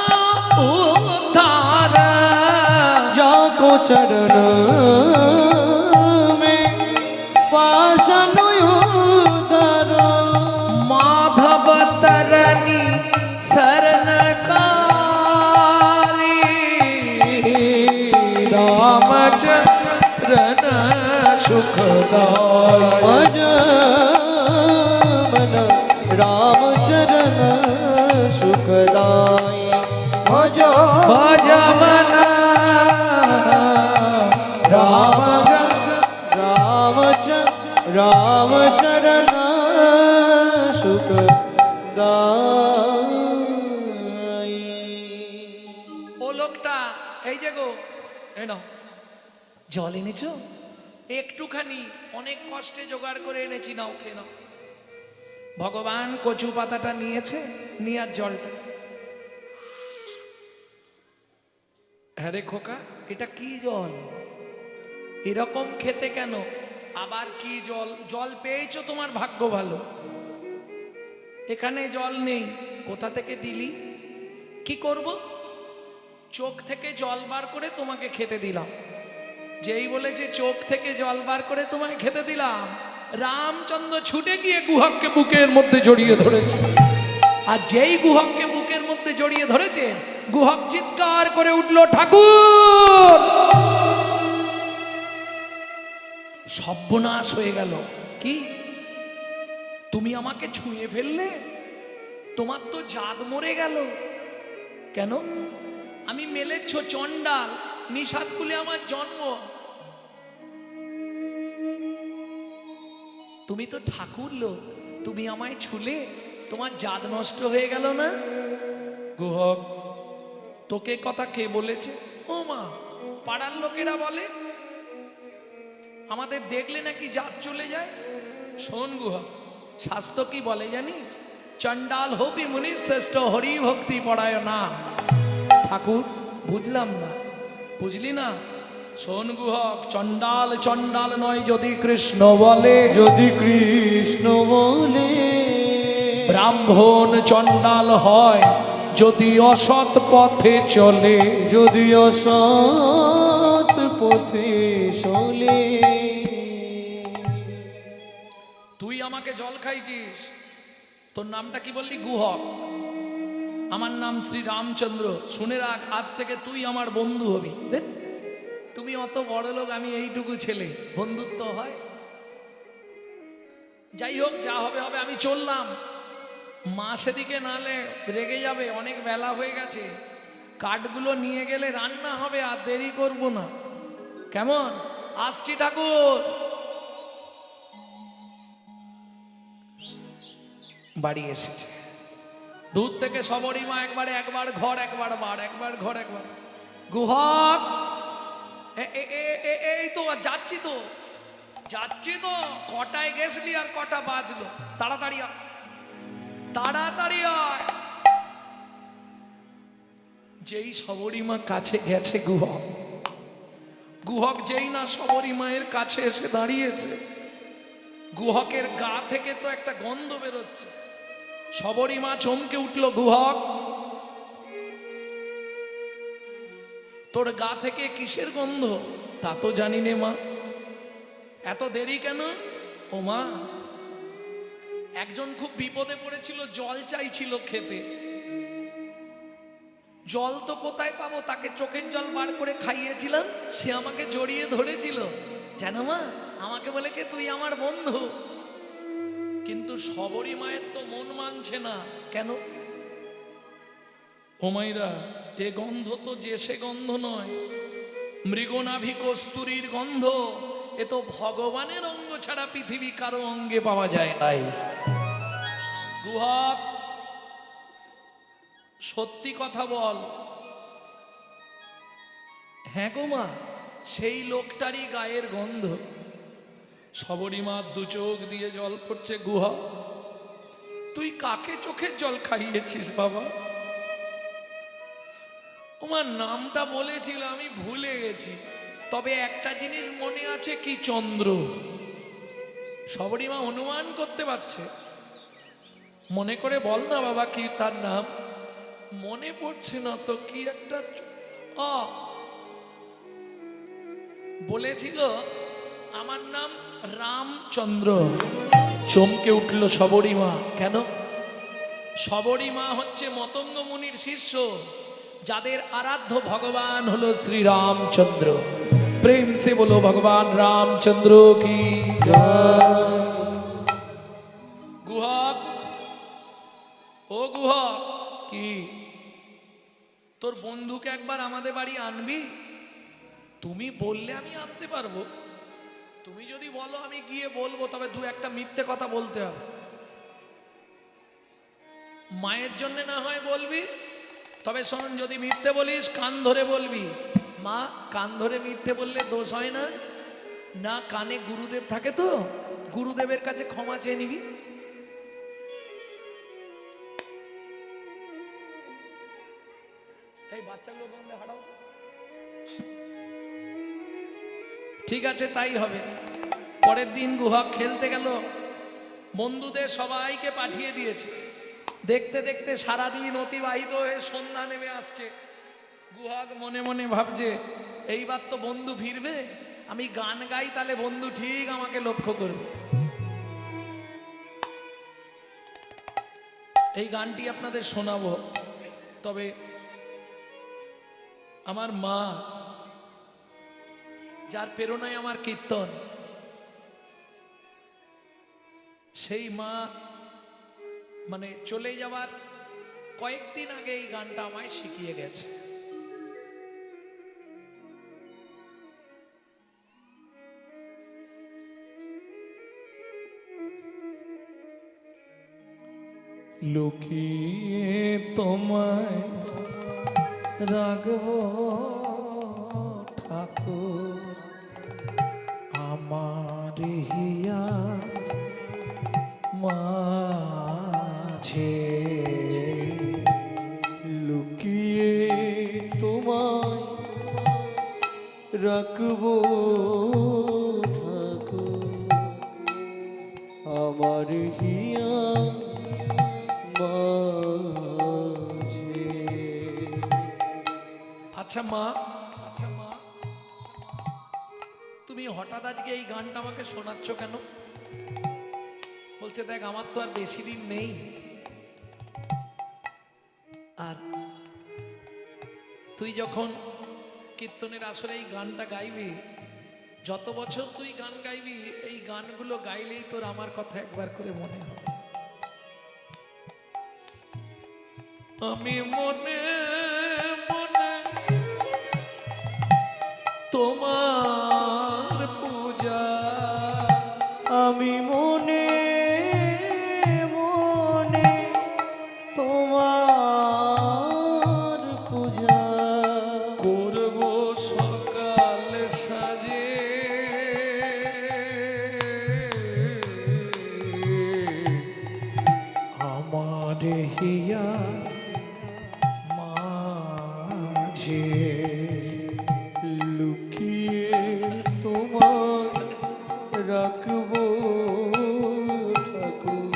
उद्धार, जाको चरण में पाषाण उद्धार। माधव तरनी शरणकारी, रामचरण सुखदाय। भजमन रामचरण सुखदाय। भज भजमन रामचरण सुखदाय। ও লোকটা, এই যে গো, এই নাও জল এনেছো? একটুখানি, অনেক কষ্টে জোগাড় করে এনেছি, নাও খেয়ে নাও। ভগবান কচু পাতাটা নিয়েছে, নিয়ে আর জলটা। হ্যাঁ রে খোকা, এটা কি জল? এরকম খেতে কেন? আবার কি জল? জল পেয়েছো, তোমার ভাগ্য ভালো। এখানে জল নেই, কোথা থেকে দিলি? কি করব? চোখ থেকে জল বার করে তোমাকে খেতে দিলাম। যেই বলেছে চোখ থেকে জল বার করে তোমায় খেতে দিলাম, রামচন্দ্র ছুটে গিয়ে গুহককে বুকের মধ্যে জড়িয়ে ধরেছে। আর যেই গুহককে বুকের মধ্যে জড়িয়ে ধরেছে, গুহক চিৎকার করে উঠল, ঠাকুর! সর্বনাশ হয়ে গেল। কি, তুমি আমাকে ছুঁয়ে ফেললে? তোমার তো জাত মরে গেল। কেন? আমি মেলেচ্ছ চণ্ডাল, নিষাদ কুলে আমার জন্ম। তুমি তো ঠাকুর লোক, তুমি আমায় ছুলে, তোমার জাত নষ্ট হয়ে গেল না? গুহক, তোকে কথা কে বলেছে? ও মা, পাড়ার লোকেরা বলে, আমাদের দেখলে নাকি জাত চলে যায়। শোন গুহক, শাস্ত্র কি বলে জানিস? চণ্ডাল হবি মুনি শ্রেষ্ঠ, হরি ভক্তি পড়ায় না। ঠাকুর, বুঝলাম না। বুঝলি না? শোন গুহক, চণ্ডাল চণ্ডাল নয় যদি কৃষ্ণ বলে, যদি কৃষ্ণ বলে। ব্রাহ্মণ চণ্ডাল হয় যদি অসৎ পথে চলে, যদি অসৎ পথে চলে। তুই আমাকে জল খাইছিস, তোর নামটা কি বললি? গুহক। আমার নাম শ্রী রামচন্দ্র। শুনে রাখ, আজ থেকে তুই আমার বন্ধু হবি। দেখ, তুমি অত বড় লোক, আমি এইটুকু ছেলে, বন্ধুত্ব হয়? যাই হোক, যা হবে হবে, আমি চললাম। মা সেদিকে নালে রেগে যাবে, অনেক বেলা হয়ে গেছে। কাঠগুলো নিয়ে গেলে রান্না হবে, আর দেরি করব না। কেমন? আসছি ঠাকুর। বাড়ি এসেছে, দূর থেকে সবরই মা একবার ঘর, একবার বার, একবার ঘর, একবার। গুহক, এই তো যাচ্ছি তো। যাচ্ছি তো, কটায় গেছলি আর কটা বাজলো? তাড়াতাড়ি আয়, তাড়াতাড়ি আয়। যেই শবরীমা কাছে গেছে গুহক, গুহক যেই না শবরীমায়ের কাছে এসে দাঁড়িয়েছে, গুহকের গা থেকে তো একটা গন্ধ বেরোচ্ছে। শবরীমা চমকে উঠল, গুহক তোর গা থেকে কিসের গন্ধ? তা তো জানি নে মা, এত দেরি কেন? ও মা, একজন খুব বিপদে পড়েছিল, জল চাইছিল খেতে। জল তো কোথায় পাবো, তাকে চোখের জল বার করে খাইয়েছিলাম, সে আমাকে জড়িয়ে ধরেছিল, জানো মা, আমাকে বলেছে তুই আমার বন্ধু। কিন্তু শবরী মায়ের তো মন মানছে না। কেন? ও মাইরা, এ গন্ধ তো যে সে গন্ধ নয়, মৃগনাভি কস্তুরীর গন্ধ। এ তো ভগবানের অঙ্গ ছাড়া পৃথিবী কারো অঙ্গে পাওয়া যায় নাই। গুহক, সত্যি কথা বল। হ্যাঁ গো মা, সেই লোকটারই গায়ের গন্ধ। শবরীমা দু চোখ দিয়ে জল পড়ছে। গুহক, তুই কাকে চোখের জল খাইয়েছিস বাবা? তোমার নামটা বলেছিল, আমি ভুলে গেছি, তবে একটা জিনিস মনে আছে। কি? চন্দ্র। শবরীমা অনুমান করতে পারছে। মনে করে বল না বাবা, কি তার নাম? মনে পড়ছে না তো, কি একটা বলেছিল, আমার নাম রামচন্দ্র। চমকে উঠল শবরীমা। কেন? শবরীমা হচ্ছে মতঙ্গ মুনির শিষ্য, যাদের আরাধ্য ভগবান হলো শ্রী রামচন্দ্র। প্রেম সে বলো ভগবান রামচন্দ্র কি জয়। গুহক, ও গুহক, কি তোর বন্ধুকে একবার আমাদের বাড়ি আনবি? তুমি বললে আমি আনতে পারবো। তুমি যদি বলো আমি গিয়ে বলবো, তবে দু একটা মিথ্যে কথা বলতে হবে। মায়ের জন্য না হয় বলবি, তবে শোন, যদি মিথ্যে বলিস কান ধরে বলবি। মা, কান ধরে মিথ্যে বললে দোষ হয় না? না, কানে গুরুদেব থাকে তো, গুরুদেবের কাছে ক্ষমা চেয়ে নিবি। এই বাচ্চাগুলো বন্ধে হাঁটাও। ঠিক আছে, তাই হবে। পরের দিন গুহক খেলতে গেল, বন্ধুদের সবাইকে পাঠিয়ে দিয়েছে। দেখতে দেখতে সারাদিন অতিবাহিত হয়ে সন্ধ্যা নেমে আসছে। গুহক মনে মনে ভাবছে, এইবার তো বন্ধু ফিরবে, আমি গান গাই, তাহলে বন্ধু ঠিক আমাকে লক্ষ্য করবে। এই গানটি আপনাদের শোনাবো, তবে আমার মা, যার প্রেরণায় আমার কীর্তন, সেই মা মানে চলে যাওয়ার কয়েকদিন আগে এই গানটা আমায় শিখিয়ে গেছে। লুকিয়ে তোমায় রাখবো ঠাকুর, আমার হিয়া মাঝে। লুকিয়ে তোমায় রাখবো ঠাকুর, আমার হিয়া মাঝে। আচ্ছা মা, তুমি হঠাৎ আজকে এই গানটা আমাকে শোনাচ্ছ কেন? বলছে, দেখ, আমার তো আর বেশি দিন নেই, আর তুই যখন কীর্তনের আসরে এই গানটা গাইবি, যত বছর তুই গান গাইবি, এই গানগুলো গাইলেই তোর আমার কথা একবার করে মনে হবে। আমি মনে মনে তোমার পূজা, আমি মনে মনে তোমার পূজা করব সকাল সাজে, আমারে হিয়া মাঝে লুকিয়ে তোমার রাখবো ঠাকুর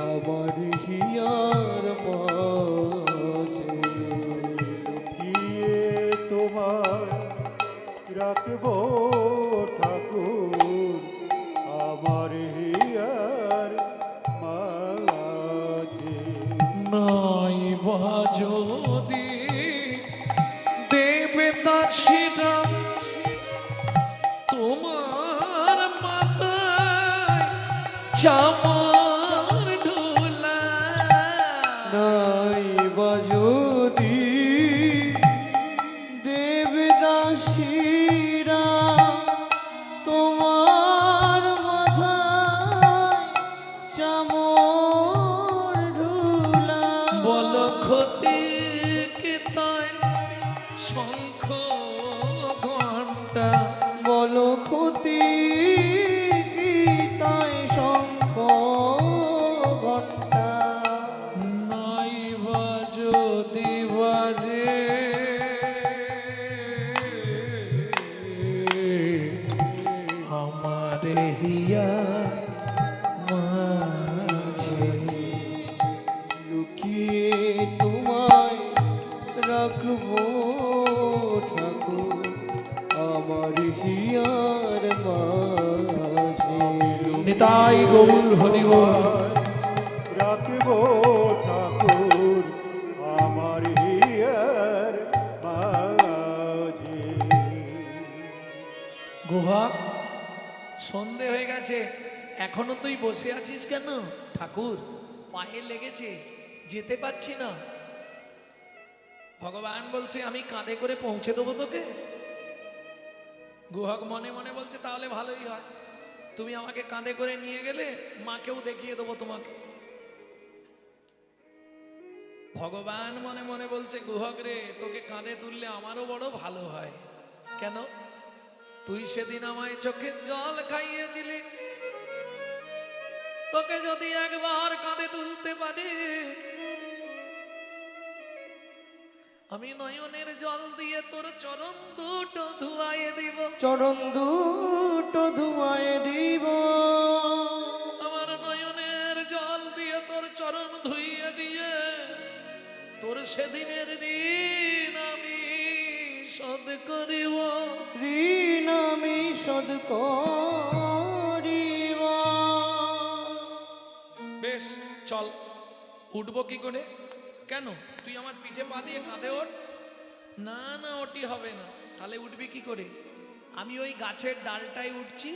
আমার হিয়ার মাঝে লুকিয়ে তোমার রাখবো ঠাকুর আমার হিয়ার মাঝে নাই বা যদি দেবে দাসীরা তোমার মাথায় চামার ঢোলা নাই বা যদি দেবদাসীরা তোমার মাথায় চামর ঢুলা বল ক্ষতি কি তাই শঙ্খ ঘণ্টা বলো ক্ষতি কি তাই শঙ্খ ঘণ্টা নাই বা যদি বাজে আমারে হিয়া মাঝে লুকিয়ে তোমায় রাখবো ঠাকুর আমার হিয়ার মাঝে নিতাই গৌর হরিবল রাখবো ঠাকুর আমার হিয়ার মাঝে গুহা সন্ধে হয়ে গেছে এখনো তুই বসে আছিস কেন? ঠাকুর পায়ে লেগেছে যেতে পারছি না। ভগবান বলছে আমি কাঁধে করে পৌঁছে দেবো তোকে। গুহক মনে মনে বলছে তাহলে ভালোই হয়, তুমি আমাকে কাঁধে করে নিয়ে গেলে মাকেও দেখিয়ে দেবো তোমাকে। ভগবান মনে মনে বলছে গুহক রে, তোকে কাঁধে তুললে আমারও বড় ভালো হয়। কেন? তুই সেদিন আমায় চোখের জল খাইয়েছিলি, তোকে যদি একবার কাঁধে তুলতে পারি আমি নয়নের জল দিয়ে তোর চরণ দুটো ধুয়াইয়ে দিব। চরণ দুটো ধুয়ায় দিব আমার নয়নের জল দিয়ে তোর চরণ ধুইয়ে দিয়ে তোর সেদিনের ঋণ আমি শোধ করিব। ঋণ আমি শোধ করিব। বেশ চল, উঠবো কি করে? কেন তুই আমার পিঠে পা দিয়ে কাঁধে ওঠ। না না ওটি হবে না। তাহলে উঠবি কি করে? আমি ওই গাছের ডালটায় উঠছি,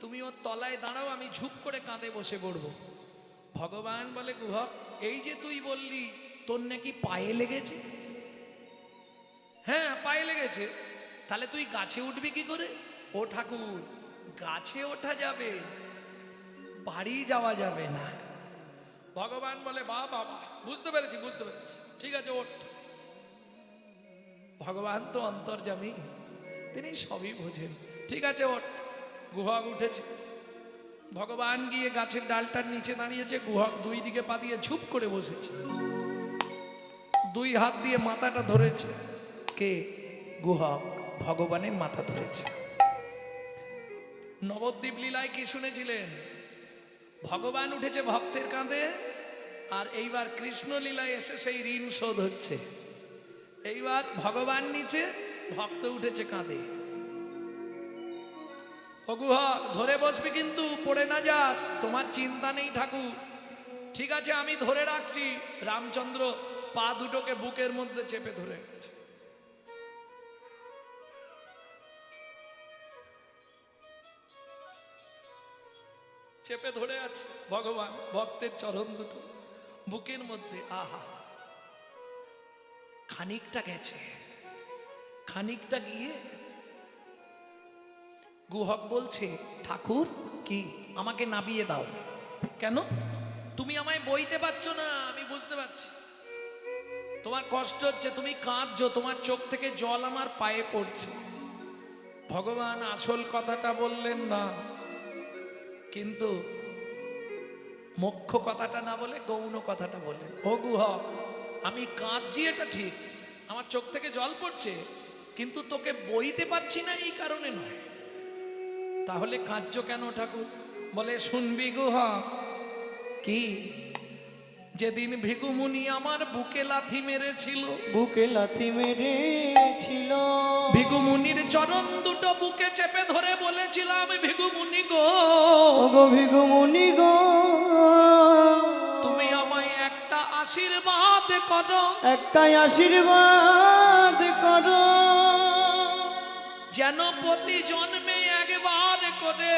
তুমি ওর তলায় দাঁড়াও, আমি ঝুপ করে কাঁধে বসে পড়বো। ভগবান বলে গুহক, এই যে তুই বললি তোর নাকি পায়ে লেগেছে। হ্যাঁ পায়ে লেগেছে, তাহলে তুই গাছে উঠবি কি করে? ও ঠাকুর, গাছে ওঠা যাবে, বাড়ি যাওয়া যাবে না। ভগবান বলে বাহ বাবা, বুঝতে পেরেছি বুঝতে পেরেছি, ঠিক আছে ওঠ। ভগবান তো অন্তর্যামী, তিনি সবই বোঝেন। ঠিক আছে ওঠ। গুহক উঠেছে, ভগবান গিয়ে গাছের ডালটার নিচে দাঁড়িয়েছে, গুহক দুই দিকে পা দিয়ে ঝুপ করে বসেছে, দুই হাত দিয়ে মাথাটা ধরেছে। কে? গুহক ভগবানের মাথা ধরেছে। নবদ্বীপ লীলায় কি শুনেছিলেন? ভগবান উঠেছে ভক্তের কাঁধে, আর এইবার কৃষ্ণ লীলায় এসে সেই ঋণ শোধ হচ্ছে। এইবার ভগবান নিচে, ভক্ত উঠেছে কাঁধে। ও গুহক ধরে বসবি কিন্তু, পড়ে না যাস। তোমার চিন্তা নেই ঠাকুর, ঠিক আছে আমি ধরে রাখছি। রামচন্দ্র পা দুটোকে বুকের মধ্যে চেপে ধরে রেখেছে। চেপে ধরে আছে ভগবান ভক্তের চরণ দুটো বুকের মধ্যে। আহা, খানিকটা গেছে, খানিকটা গিয়ে গুহক বলছে ঠাকুর কি আমাকে নাবিয়ে দাও। কেন? তুমি আমায় বইতে পারছো না, আমি বুঝতে পারছি তোমার কষ্ট হচ্ছে, তুমি কাঁদছো, তোমার চোখ থেকে জল আমার পায়ে পড়ছে। ভগবান আসল কথাটা বললেন না, কিন্তু মুখ্য কথাটা না বলে গৌণ কথাটা বলে। ও গুহ, আমি কাঁদছি এটা ঠিক, আমার চোখ থেকে জল পড়ছে, কিন্তু তোকে বইতে পারছি না এই কারণে নয়। তাহলে কাঁদছো কেন ঠাকুর? বলে শুনবি গুহ। কি? যেদিন ভিগুমুনি আমার বুকে লাথি মেরেছিল, বুকে লাথি মেরেছিল, ভিগুমুনির চরণ দুটো বুকে চেপে ধরে বলেছিলাম, ভিগুমুনি গো, ওগো ভিগুমুনি গো, তুমি আমায় একটা আশীর্বাদ করো, একটাই আশীর্বাদ করো, যেন প্রতি জন্মে একবার করে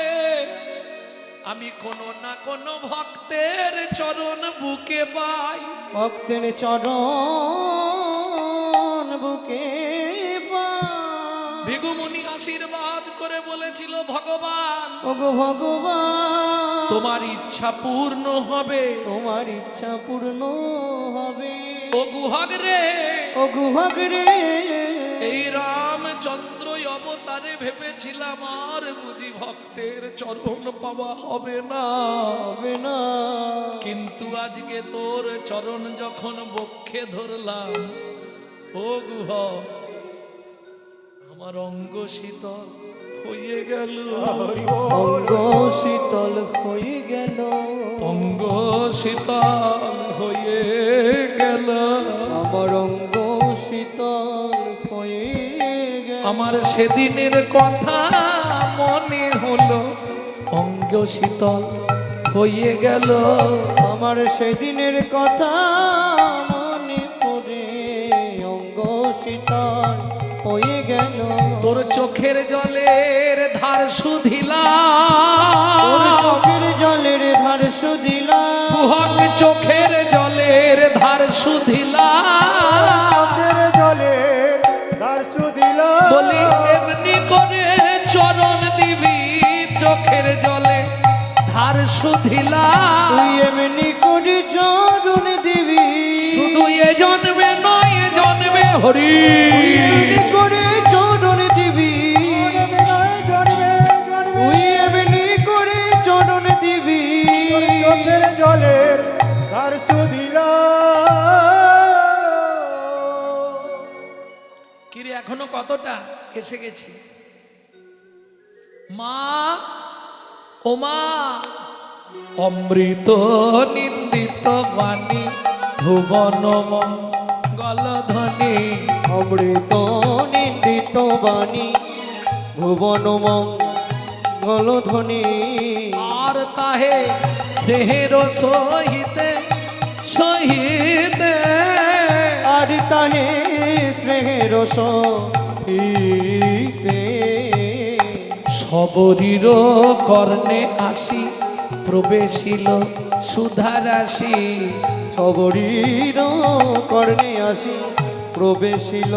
আমি কোনো না কোনো ভক্তের চরণ বুকে পাই। ভক্তের চরণ বুকে পাই। ভিগুমুনি আশীর্বাদ করে বলেছিল, ভগবান ওগো ভগবান, তোমার ইচ্ছা পূর্ণ হবে। তোমার ইচ্ছা পূর্ণ হবে। ও গুহগ রে, ও গুহগ রে, এই রামচন্দ্র অবতারে ভেবেছিলাম আর বুঝি ভক্তের চরণ পাওয়া হবে না, হবে না। কিন্তু আজকে তোর চরণ যখন বক্ষে ধরলাম, ও গুহ, আমার অঙ্গ শীতল হয়ে গেল, অঙ্গ শীতল হয়ে গেল, অঙ্গ শীতল হয়ে গেল, আমার অঙ্গ শীতল হয়ে গেল। আমার সেদিনের কথা মনে হলো, অঙ্গ শীতল হয়ে গেল, আমার সেদিনের কথা মনে পড়ে, অঙ্গ শীতল হয়ে গেল। তোর চোখের জলের ধার তোর শুধিলাম, চোখের জলের ধার শুধিলাম, গুহক চোখের জলের ধার শুধিলাম, চোখের জলে দার্শু দিল, বলি এমনি করে চরণ দিবি, চোখের জলে ধার শুধিলাম, তুই এমনি করে চরণ দিবি, শুধু এ জন্মে নয় এ জন্মে হরি, এমনি করে চরণ দিবি, জন্মে তুই এমনি করে চরণ দিবি। চোখের জলের দার্শু দিল। কিরে এখনো কতটা এসে গেছি? মা, ও মা, অমৃত নিন্দিত বাণী ভুবন মঙ্গলধ্বনি, অমৃত নিন্দিত বাণী ভুবন মঙ্গলধ্বনি, আর তাহে স্নেহের সহিতে সহিতে, আর তাহে স্নেহের সহিতে, সবরীর কর্ণে আসি প্রবেশিল সুধারাশি, সবরীর কর্ণে আসি প্রবেশিল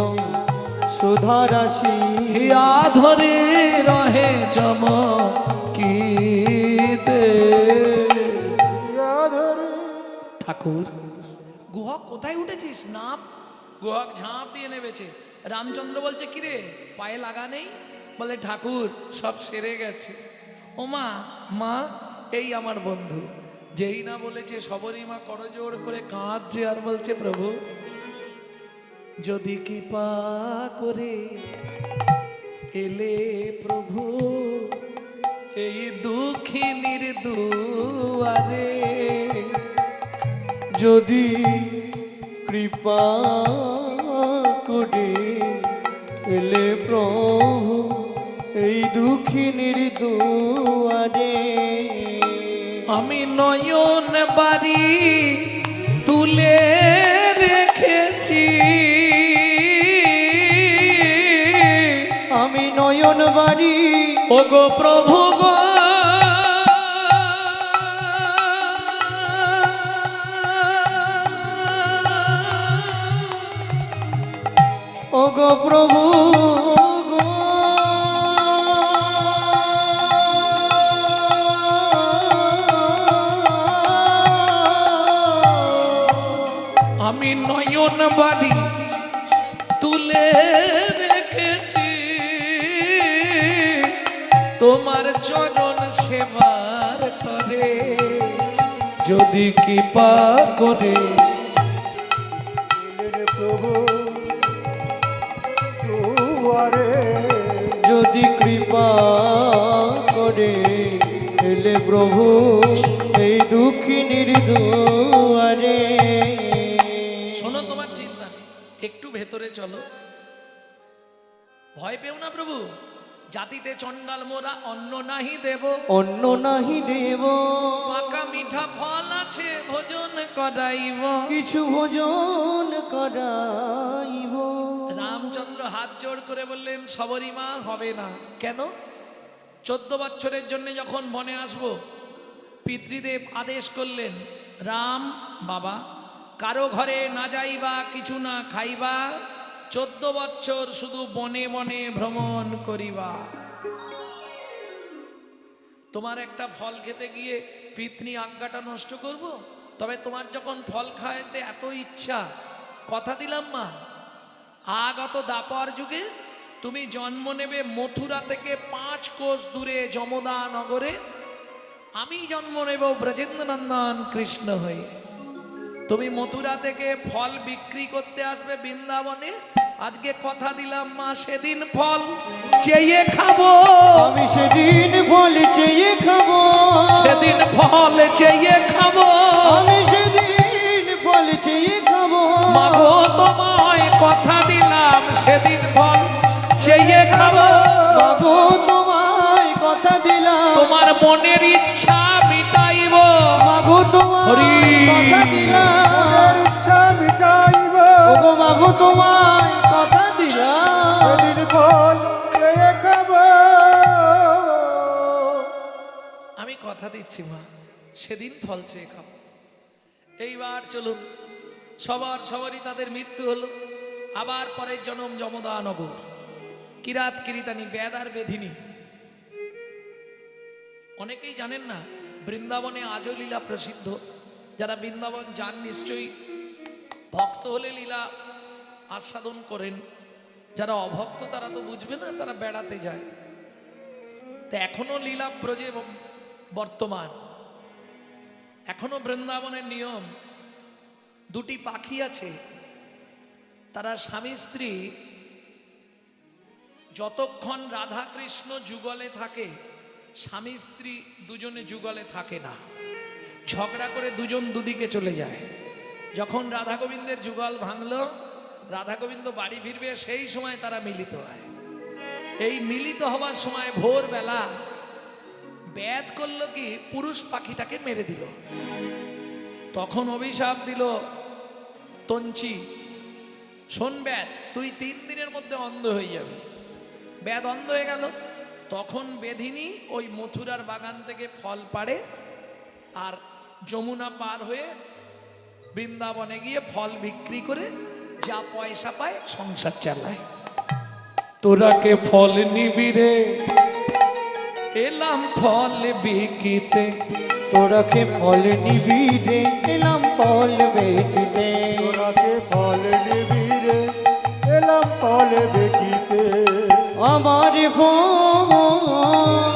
সুধারাশি, হিয়া ধরে রহে চমকিতে। ঠাকুর, গুহক কোথায় উঠেছিস? নাম। গুহক ঝাঁপ দিয়ে নেমেছে। রামচন্দ্র বলছে, কিরে পায়ে লাগা নেই? বলে, ঠাকুর সব সেরে গেছে। ও মা, মা এই আমার বন্ধু। যেই না বলেছে সবরই মা করজোড় করে কাঁদছে আর বলছে, প্রভু যদি কৃপা করে এলে প্রভু এই দুঃখিনীর দুয়ারে, যদি কৃপা করে এলে প্রভু এই দুঃখিনীর দুয়ারে, আমি নয়ন বাড়ি তুলে রেখেছি, আমি নয়ন বাড়ি ওগো প্রভু গো, ওগো প্রভু গো, আমি নয়ন বাড়ি তুলে রেখেছি, তোমার চরণ সেবার করে, যদি কৃপা করে এলেন প্রভু দুয়ারে, যদি কৃপা করে এলে প্রভু এই দুঃখিনীর দুয়ারে। শোনো, তোমার চিন্তা নেই, একটু ভেতরে চলো, ভয় পেও না প্রভু। জাতিতে চণ্ডাল মোরা অন্ন নাহি দেব, অন্ন নাহি দেব, পাকা মিঠা ফল আছে ভোজন করাইব। কিছু ভোজন করাইব। রামচন্দ্র হাত জোড় করে বললেন, সবরী মা হবে না। কেন? 14 বছরের জন্য যখন বনে আসব, পিতৃদেব আদেশ করলেন, রাম বাবা কারো ঘরে না যাইবা, কিছু না খাইবা, 14 বছর শুধু বনে বনে ভ্রমণ করিবা। তোমার একটা ফল খেতে গিয়ে পিতৃ আজ্ঞাটা নষ্ট করব? তবে তোমার যখন ফল খাইতে এত ইচ্ছা, কথা দিলাম মা, আগত দাপর যুগে তুমি জন্ম নেবে মথুরা থেকে 5 কোষ দূরে যমদা নগরে, আমি জন্ম নেব ব্রজেন্দ্রনন্দন কৃষ্ণ হয়ে। তুমি মথুরা থেকে ফল বিক্রি করতে আসবে বৃন্দাবনে। আজকে কথা দিলাম মা, সেদিন ফল চেয়ে খাবো, আমি সেদিন ফল চেয়ে খাবো, সেদিন ফল চেয়ে খাবো, আমি সেদিন ফল চেয়ে খাবো। মাগো তোমায় কথা দিলাম, সেদিন ফল চেয়ে খাবো। বাবু তোমায় কথা দিলাম, তোমার মনের ইচ্ছা মিটাইব। মাগো তোমায় হরি। কথা দিলাম, মনের ইচ্ছা মিটাইব, ওগো মাগো তোমায় কথা দিলাম। সেদিন ফল চেয়ে খাব। আমি কথা দিচ্ছি মা, সেদিন ফল চেয়ে খাবো। এইবার চলুন, সবারই তাদের মৃত্যু হলো। আবার পরের জন্ম যমদা নগর, কিরাত কিরিতানি, বেদ আর বেধিনী। অনেকেই জানেন না, বৃন্দাবনে আজও লীলা প্রসিদ্ধ। যারা বৃন্দাবন যান নিশ্চয়ই ভক্ত হলে লীলা আস্বাদন করেন, যারা অভক্ত তারা তো বুঝবে না, তারা বেড়াতে যায়। তো এখনো লীলা ব্রজে বর্তমান, এখনো বৃন্দাবনের নিয়ম। 2টি পাখি আছে, তারা স্বামী স্ত্রী যতক্ষণ রাধা কৃষ্ণ যুগলে থাকে, স্বামী স্ত্রী দুজনে যুগলে থাকে না, ঝগড়া করে দুজন দুদিকে চলে যায়। যখন রাধা গোবিন্দের যুগল ভাঙলো, রাধা গোবিন্দ বাড়ি ফিরবে, সেই সময় তারা মিলিত হয়। এই মিলিত হওয়ার সময় ভোরবেলা ব্যাদ করলো কি, পুরুষ পাখিটাকে মেরে দিল। তখন অভিশাপ দিল তঞ্চি, শোন ব্যাদ, তুই 3 দিনের মধ্যে অন্ধ হয়ে যাবি। ব্যাদ অন্ধ হয়ে গেল। তখন বেধিনী ওই মথুরার বাগান থেকে ফল পাড়ে, আর যমুনা পার হয়ে বৃন্দাবনে গিয়ে ফল বিক্রি করে যা পয়সা পায় সংসার চালায়। তোরাকে ফল নিবি রে, এলাম ফল বিকিতে। তোরাকে ফল নিবি রে, এলাম ফল বেচিতে। তোরাকে ফল নিবি রে, এলাম ফল বেকিতে। আমার বোন,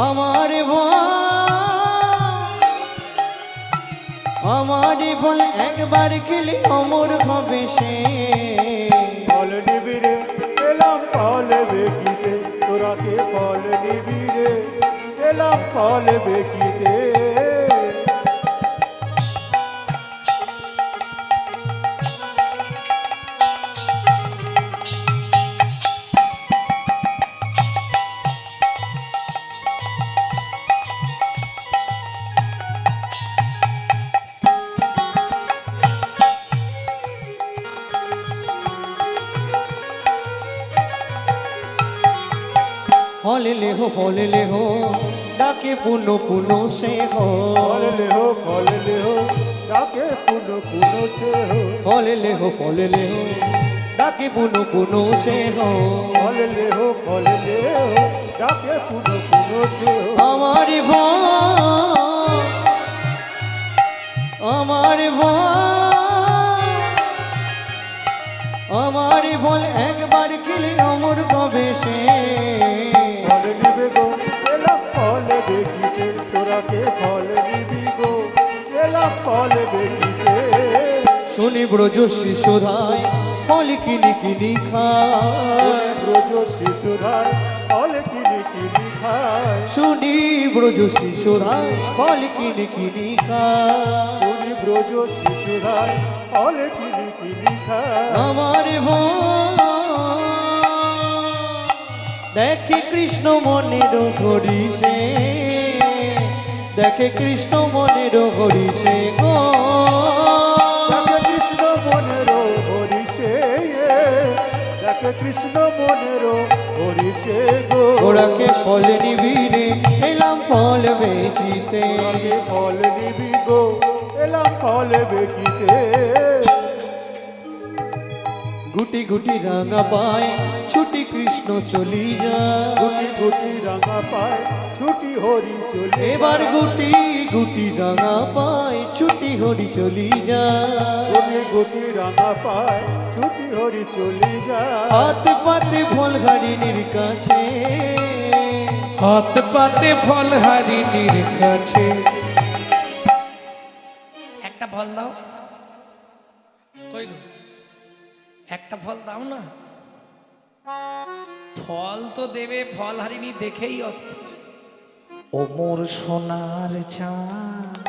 আমার বোন, আমার বোন একবার খেলে অমর হবে সে। ফল নিবি রে, এলাম ফল বেকিতে। তোরাকে ফল নিবি রে, এলাম ফল বেকিতে। ফল ले हो ডাকে পুনো পুনো সে हो। ফল লেহো, ফল লেহো, ডাকে পুনো পুনো সে হো। ফল ले हो ডাকে পুনো পুনো সে हो। ফল লেহো, ফল লেহো, ডাকে পুনো পুনো সে হো। আমার বোন, আমার বোন, আমার বোন একবার খেলে অমর হবে সে। ফল নিবে গো, এলাম ফল দেখিতে। তোরাকে ফল নিবে ফল বেটিতে শুনি ব্রজ শিশুরায় ফল কিনি কিনি খায় ব্রজ শিশুরায় ফল কিনি কিনি খায় শুনি ব্রজ শিশুরায় ফল কিনি কিনি খায় শুনি ব্রজ শিশুরায় ফল কিনি কিনি খায় আমার দেখে কৃষ্ণ মনের হরিষে দেখে কৃষ্ণ মনের হরিষে গো দেখে কৃষ্ণ মনের হরিষে দেখে কৃষ্ণ মনের হরিষে গো ওরাকে ফল নিবিড়ে এলাম ফল বেচিতে আগে ফল নিবি গো এলাম ফল বেটিতে গুটি গুটি রাঙা পায় ছুটি কৃষ্ণ চলি যায় গুটি গুটি রাঙা পায় ছুটি হরি চলে এবার গুটি গুটি রাঙা পায় ছুটি হরি চলি যায় গুটি গুটি রাঙা পায় ছুটি হরি চলে যায় হাত পাতে ফল হারিনীর কাছে হাত পাতে ফল হারিনীর কাছে একটা ফল দাও কই গো একটা ফল দাও না ফল তো দেবে ফল হারিনি দেখেই অস্থির ও মোর সোনার চাঁদ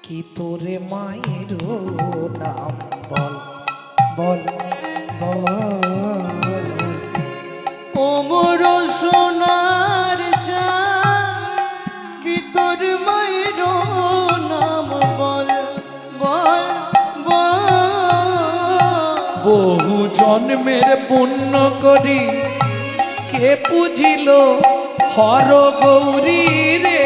কি তোরে মায়ের নাম বল বল বল ও মোর সোনার চাঁদ কি তোর মায়ের নাম বল বল বল বহু জন্মের পুণ্য করি কে পুজিল হর গৌরী রে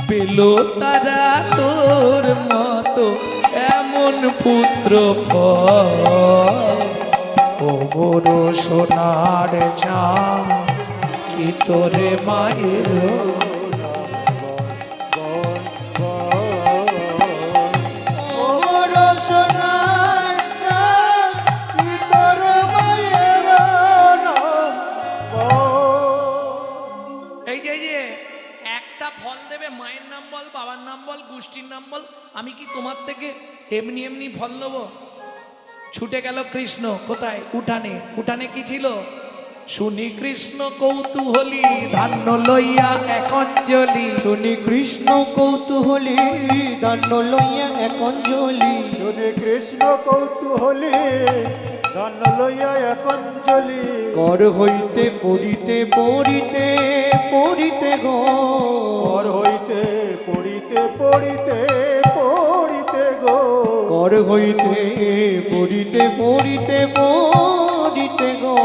পেল তারা তোর মতো এমন পুত্র ফল ও মোর সোনার চাঁদ কি তোরে মায়ের ও মোর সোনার চাঁদ কি তোর মায়ের এই যে একটা ফল দেবে মায়ের নাম বল বাবার নাম বল গোষ্ঠীর নাম বল আমি কি তোমার থেকে এমনি এমনি ফল নেবো ছুটে গেল কৃষ্ণ কোথায় উঠানে উঠানে কি ছিল শুনি কৃষ্ণ কৌতূহলী ধান্য লইয়া এক অঞ্জলি শুনি কৃষ্ণ কৌতূহলী দান্য লইয়া এক অঞ্জলি শুনে কৃষ্ণ কৌতূহলী ধন লইয়া এক অঞ্জলি কর হইতে পড়িতে পড়িতে পড়িতে গো পর হইতে পড়িতে পড়িতে পড়িতে গো কর হইতে পড়িতে পড়িতে পড়িতে গো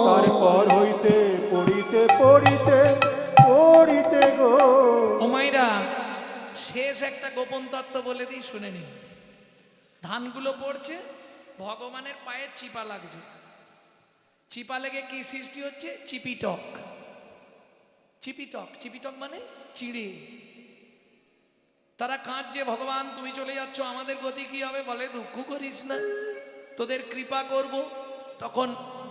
তারপর হইতে পড়িতে পড়িতে পড়িতে গো ও মাইরা শেষ একটা গোপন তত্ত্ব বলে দিই শুনে নি ধানগুলো পড়ছে ভগবানের পায়ে চিপা লাগছে চিপা লেগে কি সৃষ্টি হচ্ছে চিপিটক চিপিটক চিপিটক মানে চিড়ে তারা কাঁদছে ভগবান তুমি চলে যাচ্ছ আমাদের গতি কি হবে বলে দুঃখ করিস না তোদের কৃপা করব তখন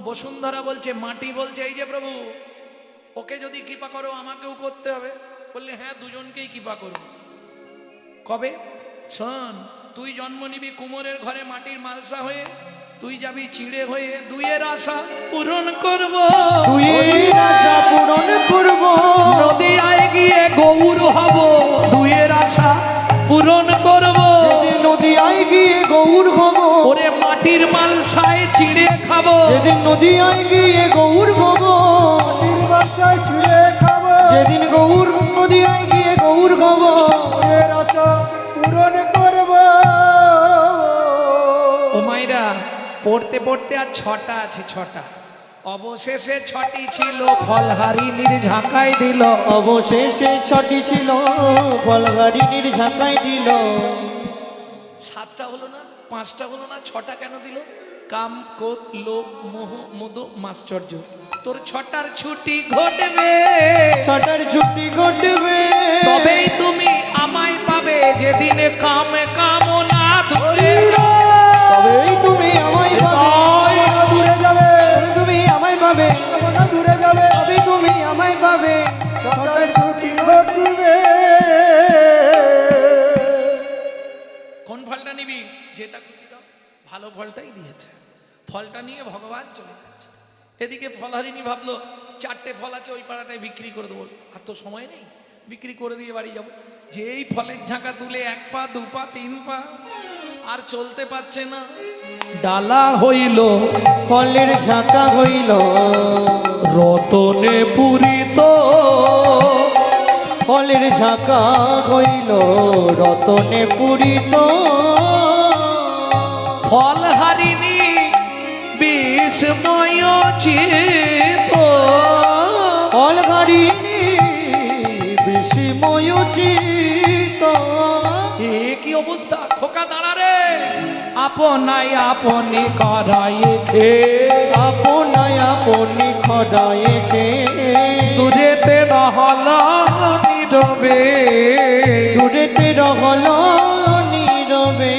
বসুন্ধরা বলছে মাটি বলছে এই যে প্রভু ওকে যদি কৃপা করো আমাকেও করতে হবে বললে হ্যাঁ দুজনকেই কৃপা করব কবে শোন তুই জন্ম নিবি কুমোরের ঘরে মাটির মালসা হয়ে তুই যাবি চিড়ে হয়ে দুইয়ের আশা পূরণ করব দুইয়ের আশা পূরণ করব নদীয়ায় গিয়ে গৌর হব দুইয়ের আশা পূরণ করব যেদিন নদীয়ায় গিয়ে গৌর হব ওরে মাটির মালসায় চিড়ে খাবো যেদিন নদীয়ায় গিয়ে গৌর হব বাচ্চায় ছিঁড়ে খাবো যেদিন গৌর নদীয়ায় গিয়ে গৌর হব এর আশা পূরণ করব ও মাইরা পড়তে পড়তে আর ছটা আছে ছটা অবশেষে ছটি ছিল ফলহারিনীর ঝাঁকাই দিল অবশেষে ছটি ছিল ফলহারিনীর ঝাঁকাই দিল সাতটা হলো না পাঁচটা হলো না ছটা কেন দিল কাম ক্রোধ লোভ মোহ মদ মাশ্চর্য তোর ছটার ছুটি ঘটবে ছটার ছুটি ঘটবে তবেই তুমি আমায় পাবে যেদিনে কামে কামনা ধরে তবেই তুমি আমায় পাবে দূরে যাবে তুমি আমায় পাবে দূরে যাবে তবেই তুমি আমায় পাবে ছটার ছুটি ঘটবে ফলটাই দিয়েছে। ফলটা নিয়ে ভগবান চলে যাচ্ছে। এদিকে ফলহারিণী ভাবলো 4টে ফল আছে ওই পাড়াটায় বিক্রি করে দেবো, আর তো সময় নেই, বিক্রি করে দিয়ে বাড়ি যাব। যেই ফলের ঝাঁকা তুলে 1 পা 2 পা 3 পা, আর চলতে পারছে না। ডালা হইল ফলের ঝাঁকা হইল রতনে পূরিত, ফলের ঝাঁকা হইল রতনে পূরিত। ফলহারিণী বিস্ময় চিত, ফলহারিণী বিস্ময় চিত। এ কি অবস্থা, খোকা দাঁড়া রে, আপনাই আপনি করাইছে, আপনায় আপনি খড়াইছে, দূরেতে রহল নীরবে, দূরেতে রহল নীরবে।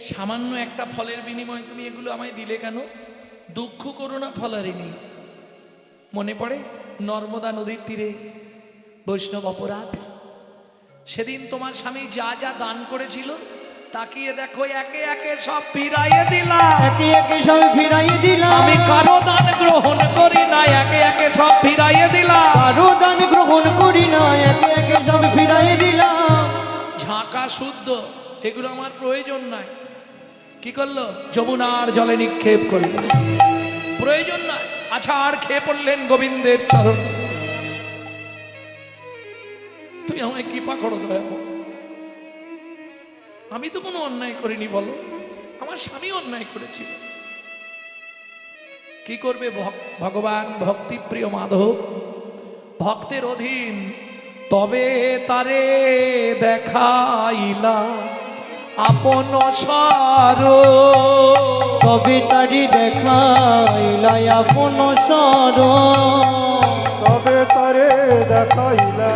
সামান্য একটা ফলের বিনিময়ে তুমি এগুলো আমায় দিলে কেন? দুঃখ করো না ফলহারিণী। মনে পড়ে নর্মদা নদীর তীরে বৈষ্ণব অপরাধ, সেদিন তোমার স্বামী যা যা দান করেছিল তাকিয়ে দেখো একে একে সব ফিরাইয়ে দিলাম। একে একে সব ফিরাইয়ে দিলাম, আমি কারো দান গ্রহণ করি না, একে একে সব ফিরাইয়ে দিলাম। আরো দান গ্রহণ করি না, একে একে সব ফিরাইয়ে দিলাম। ঝাঁকা শুদ্ধ, এগুলো আমার প্রয়োজন নাই। কি করলো? যমুনার জলে নিক্ষেপ করলো, প্রয়োজন নাই। আচ্ছা, আর খেয়ে পড়লেন গোবিন্দের চরণ। তুমি আমায় কৃপা করো দয়া করো। আমি তো কোনো অন্যায় করিনি, বলো, আমার স্বামী অন্যায় করেছিল। কি করবে ভগবান ভক্তিপ্রিয় মাধব, ভক্তের অধীন, তবে তারে দেখাইলা আপন সার, তবে তারি দেখাইলাই আপন সর, তবে তারে দেখাইলা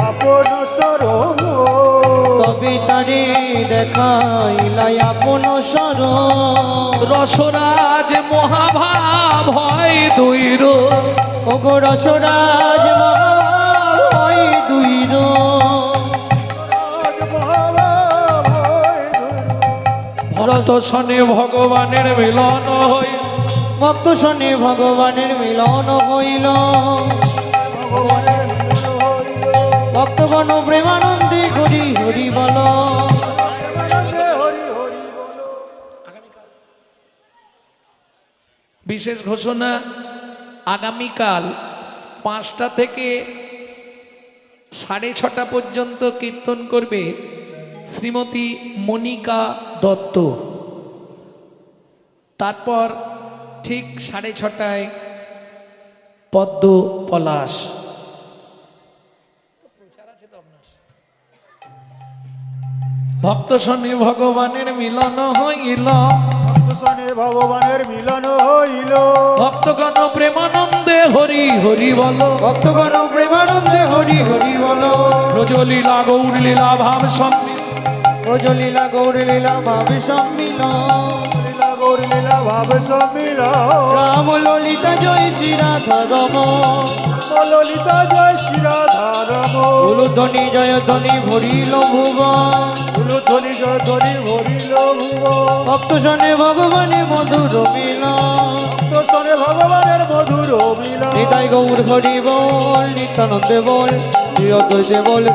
আপন সরম, তবে তারি দেখাইলাই আপন সর। রসরাজ মহাভাব হয় দুইর, ওগো রসরাজ মহাভয় দুইর, রাজ মহাভাব হয় ভরত সনে ভগবানের মিলন হই, ভক্ত শনে ভগবানের মিলন হইল, ভগবানের মিলন হইল। ভক্তগণ প্রেমানন্দে হরি হরি বল। প্রেমানন্দে হরি হরি বলো। বিশেষ ঘোষণা, আগামীকাল 5টা থেকে 6:30 পর্যন্ত কীর্তন করবে শ্রীমতী মনিকা দত্ত। তারপর ঠিক 6:30টায় পদ্ম পলাশ। ভক্ত শনি ভগবানের মিলন হইল, সনে ভগবানের মিলন হইল। ভক্তগণ প্রেমানন্দে হরি হরি বল, ভক্তগণ প্রেমানন্দে হরি হরি বল। ব্রজলীলা গৌর লীলা ভাব সম্মিল, ব্রজলীলা গৌর লীলা ভাবে সম্মিলন, লীলা গৌর লীলা ভাব সম্মিলন। রাম ললিতা জয় শ্রী রাধা রমণ, ললিতা জয় শ্রী রাধা রমণ। উলুধ্বনি জয় ধ্বনি ভরিল ভুবন, উলুধ্বনি জয় ধ্বনি ভরিল ভুবন। ভক্ত শনে ভগবানে মধুর মিলন, সনে ভগবানের মধুর মিলন। নিতাই গৌর হরি বল, নিত্যানন্দে বল, শ্রী অদ্বৈতে বল।